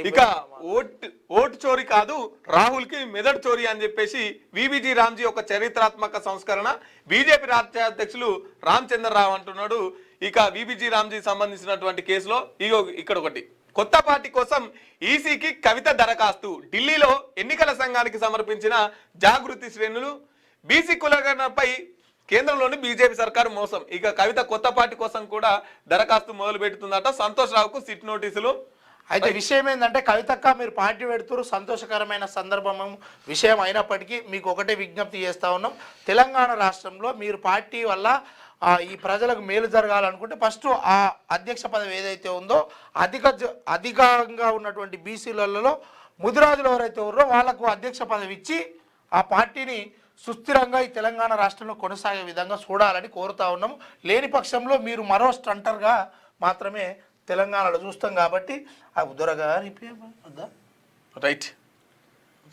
ఇక ఓటు చోరీ కాదు, రాహుల్ కి మెదడు చోరీ అని చెప్పేసి విబిజీ రామ్జీ ఒక చరిత్రాత్మక సంస్కరణ. బీజేపీ రాష్ట్ర అధ్యక్షులు రామచంద్రరావు అంటున్నాడు. ఇక విబిజీ రామ్జీ సంబంధించినటువంటి కేసులో ఇక్కడ ఒకటి కొత్త పార్టీ కోసం ఈసీకి కవిత దరఖాస్తు. ఢిల్లీలో ఎన్నికల సంఘానికి సమర్పించిన జాగృతి శ్రేణులు బీసీ కులగణపై కేంద్రంలోని బీజేపీ సర్కారు మోసం. ఇక కవిత కొత్త పార్టీ కోసం కూడా దరఖాస్తు మొదలు పెడుతుందట. సంతోష్ రావుకు సిట్ నోటీసులు. అయితే విషయం ఏంటంటే కవితక్క మీరు పార్టీ పెడుతున్నారు, సంతోషకరమైన సందర్భం విషయం అయినప్పటికీ మీకు ఒకటే విజ్ఞప్తి చేస్తూ ఉన్నాం. తెలంగాణ రాష్ట్రంలో మీరు పార్టీ వల్ల ఈ ప్రజలకు మేలు జరగాలనుకుంటే ఫస్ట్ ఆ అధ్యక్ష పదవి ఏదైతే ఉందో అధికంగా ఉన్నటువంటి బీసీలలో ముదిరాజులు ఎవరైతే ఉన్నారో వాళ్లకు అధ్యక్ష పదవి ఇచ్చి ఆ పార్టీని సుస్థిరంగా ఈ తెలంగాణ రాష్ట్రంలో కొనసాగే విధంగా చూడాలని కోరుతా ఉన్నాము. లేని పక్షంలో మీరు మరో స్టంటర్గా మాత్రమే తెలంగాణలో చూస్తాం. కాబట్టి ఆ ఉదరగా వద్దా రైట్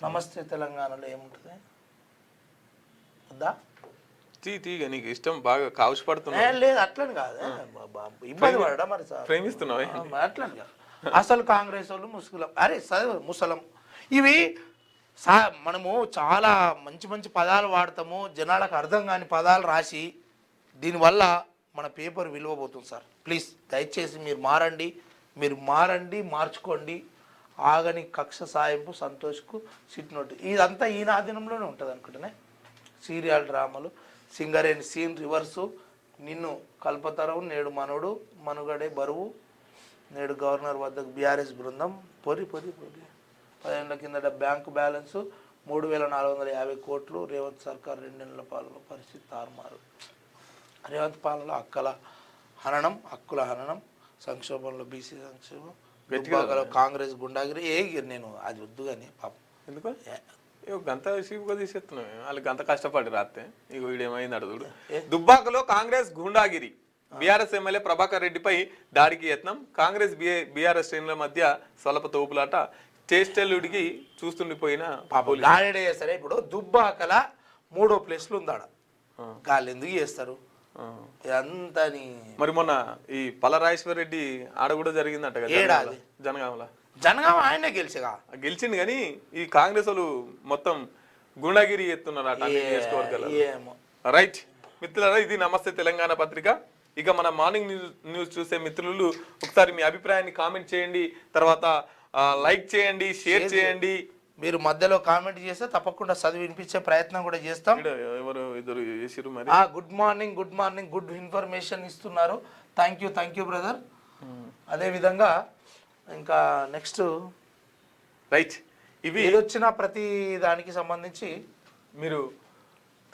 నమస్తే తెలంగాణలో ఏముంటుంది వద్దా తీగ నీకు ఇష్టం బాగా కావుచి పడుతున్నా లేదు అట్లని కాదు, ఇబ్బంది పడడా మరి సార్ ప్రేమిస్తున్నావు అట్లని కాదు. అసలు కాంగ్రెస్ వాళ్ళు ముస్లిం అరే ముసలం ఇవి మనము చాలా మంచి మంచి పదాలు వాడతాము, జనాలకు అర్థం కాని పదాలు రాసి దీనివల్ల మన పేపర్ విలువబోతుంది సార్. ప్లీజ్ దయచేసి మీరు మారండి మార్చుకోండి. ఆగని కక్ష సాయింపు సంతోష్కు సిట్ నోట్ ఇదంతా ఈ నాదినంలోనే ఉంటుంది అనుకుంటేనే. సీరియల్ డ్రామాలు, సింగరేణి సీన్ రివర్సు, నిన్ను కల్పతరం, నేడు మనోడు, మనుగడే బరువు, నేడు గవర్నర్ వద్దకు బీఆర్ఎస్ బృందం, పొరి 10 ఏళ్ల కిందట బ్యాంకు బ్యాలెన్సు 3,450 కోట్లు. రేవంత్ సర్కార్ 2 నెలల పాలన పరిస్థితి తారుమారు. రేవంత్ పాలనలో హక్కుల హననం, సంక్షోభంలో బీసీ సంక్షోభం, కాంగ్రెస్ గుండాగిరి నేను అది వద్దు కానీ పాపం ఎందుకు గంత చీపుగా తీసేస్తున్నావు. వాళ్ళు గంత కష్టపడి రాస్తే ఇక వీడేమైంది అడుగుడు. దుబ్బాకలో కాంగ్రెస్ గుండాగిరి, బీఆర్ఎస్ ఎమ్మెల్యే ప్రభాకర్ రెడ్డిపై దాడికి యత్నం. కాంగ్రెస్ బీఆర్ఎస్ శ్రేణుల మధ్య స్వల్ప తోపులాట. చేష్టలుడికి చూస్తుండిపోయిన గాలిడే సరే. ఇప్పుడు దుబ్బాకల 3వ ప్లేస్లు ఉందాడ, గాలి ఎందుకు చేస్తారు అంతా. మరి మొన్న ఈ పలరాజేశ్వర రెడ్డి ఆడ కూడా జరిగిందంట కదా జనగామ ఆయనే గెలిచింది కానీ ఈ కాంగ్రెస్ వాళ్ళు మొత్తం గుండాగిరి ఎత్తున్నారు. రైట్ మిత్రులారా, ఇది నమస్తే తెలంగాణ పత్రిక. ఇక మన మార్నింగ్ న్యూస్ చూసే మిత్రులు ఒకసారి మీ అభిప్రాయాన్ని కామెంట్ చేయండి, తర్వాత లైక్ చేయండి, షేర్ చేయండి. మీరు మధ్యలో కామెంట్ చేస్తే తప్పకుండా చదివి వినిపించే ప్రయత్నం కూడా చేస్తాం. ఎవరు ఇద్దరు చేసిరు మరి. గుడ్ మార్నింగ్ గుడ్ ఇన్ఫర్మేషన్ ఇస్తున్నారు. Thank you brother. అదే విధంగా ఇంకా నెక్స్ట్ రైట్ ఇవి ఏదొచ్చినా ప్రతి దానికి సంబంధించి మీరు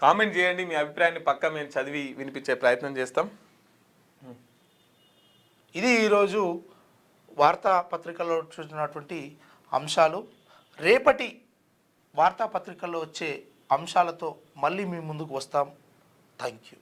కామెంట్ చేయండి, మీ అభిప్రాయాన్ని పక్క మేము చదివి వినిపించే ప్రయత్నం చేస్తాం. ఇది ఈరోజు వార్తాపత్రికల్లో చూసినటువంటి అంశాలు. రేపటి వార్తాపత్రికల్లో వచ్చే అంశాలతో మళ్ళీ మీ ముందుకు వస్తాం. Thank you.